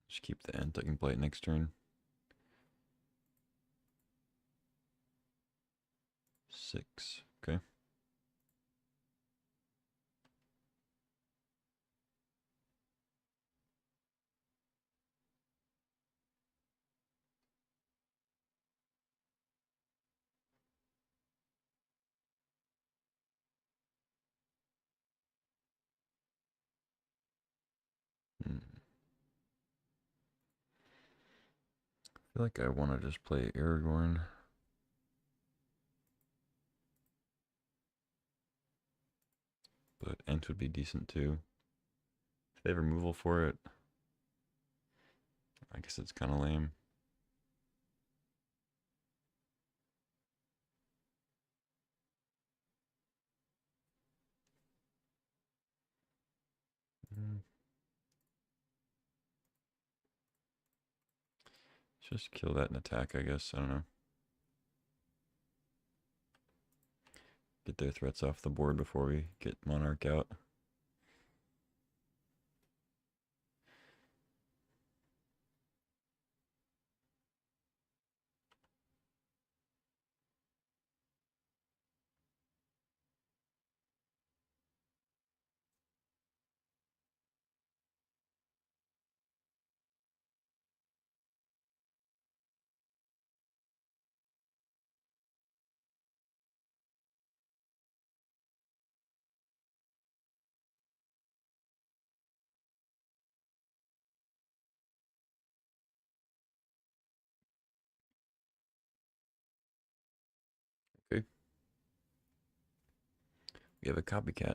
Just keep the Ent. I can play it next turn. 6. Okay. feel like I want to just play Aragorn. But Ent would be decent too. If they have removal for it, I guess it's kind of lame. Mm, just kill that and attack, I guess. I don't know. Get their threats off the board before we get Monarch out. Okay. We have a copycat.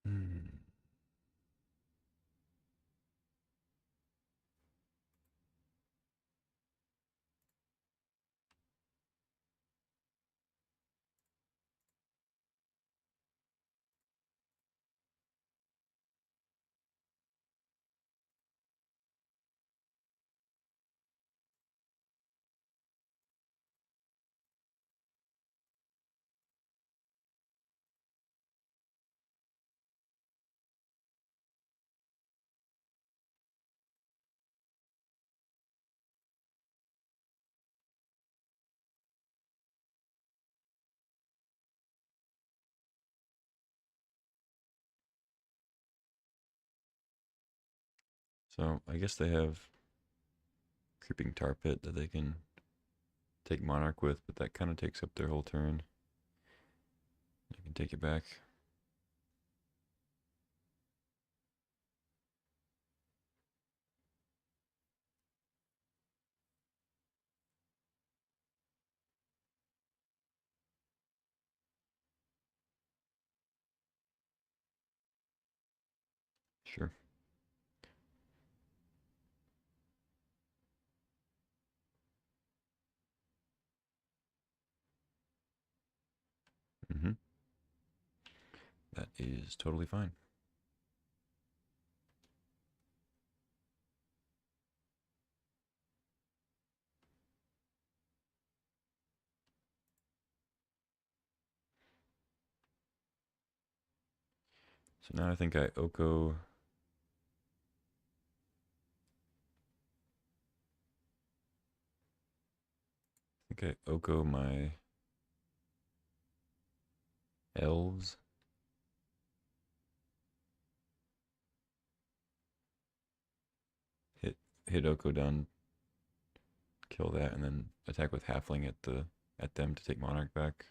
Hmm. So I guess they have Creeping Tar Pit that they can take Monarch with, but that kind of takes up their whole turn. I can take it back. Sure. Mm-hmm. That is totally fine. So now I think I Oko. I think I Oko my elves. Hit hit Oko down, kill that, and then attack with Halfling at them to take Monarch back.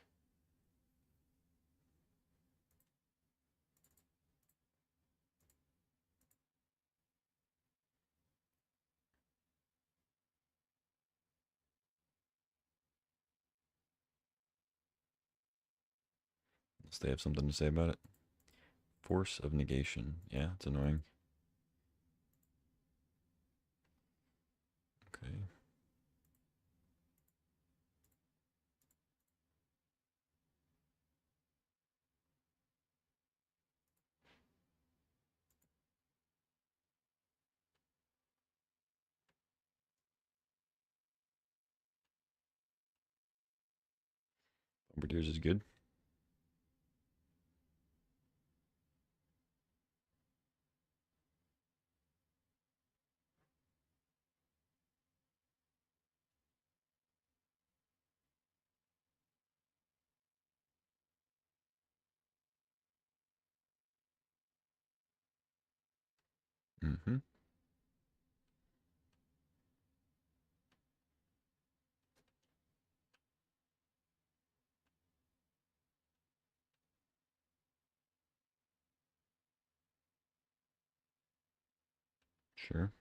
Unless they have something to say about it. Force of Negation. Yeah, it's annoying. Okay. Bombardiers is good. Mm-hmm. Sure.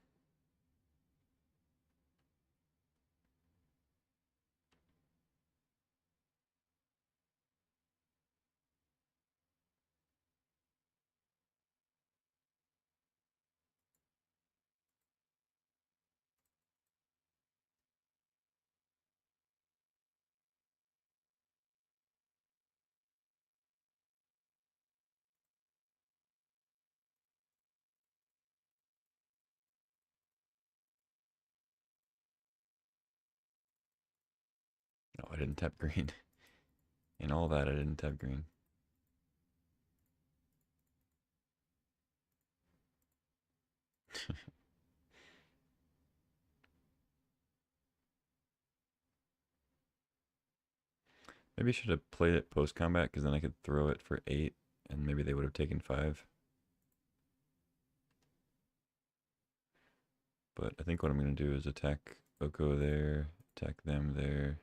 Oh, I didn't tap green. In all that, I didn't tap green. Maybe I should have played it post combat because then I could throw it for 8 and maybe they would have taken 5. But I think what I'm going to do is attack Oko there, attack them there.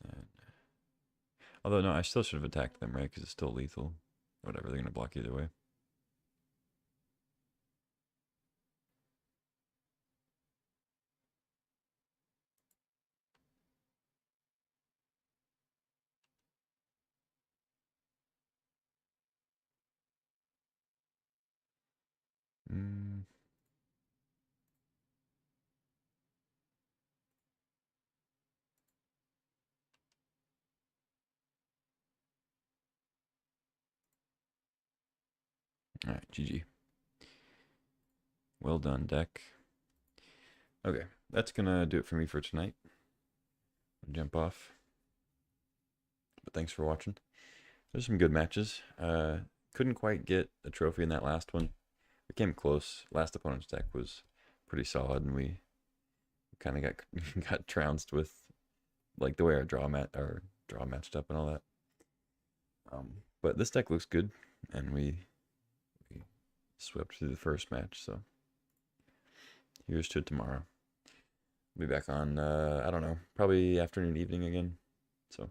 And then... Although, no, I still should have attacked them, right? Because it's still lethal. Whatever, they're going to block either way. Mm. Alright, GG. Well done, deck. Okay, that's going to do it for me for tonight. I'll jump off. But thanks for watching. There's some good matches. Couldn't quite get a trophy in that last one. We came close. Last opponent's deck was pretty solid, and we kind of got trounced with like the way our draw matched up and all that. But this deck looks good, and we swept through the first match. So here's to tomorrow. Be back on I don't know, probably afternoon, evening again. So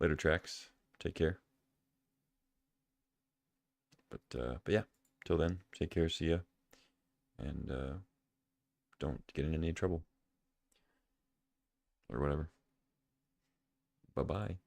later tracks. Take care. But yeah, till then, take care. See ya, and don't get in any trouble or whatever. Bye bye.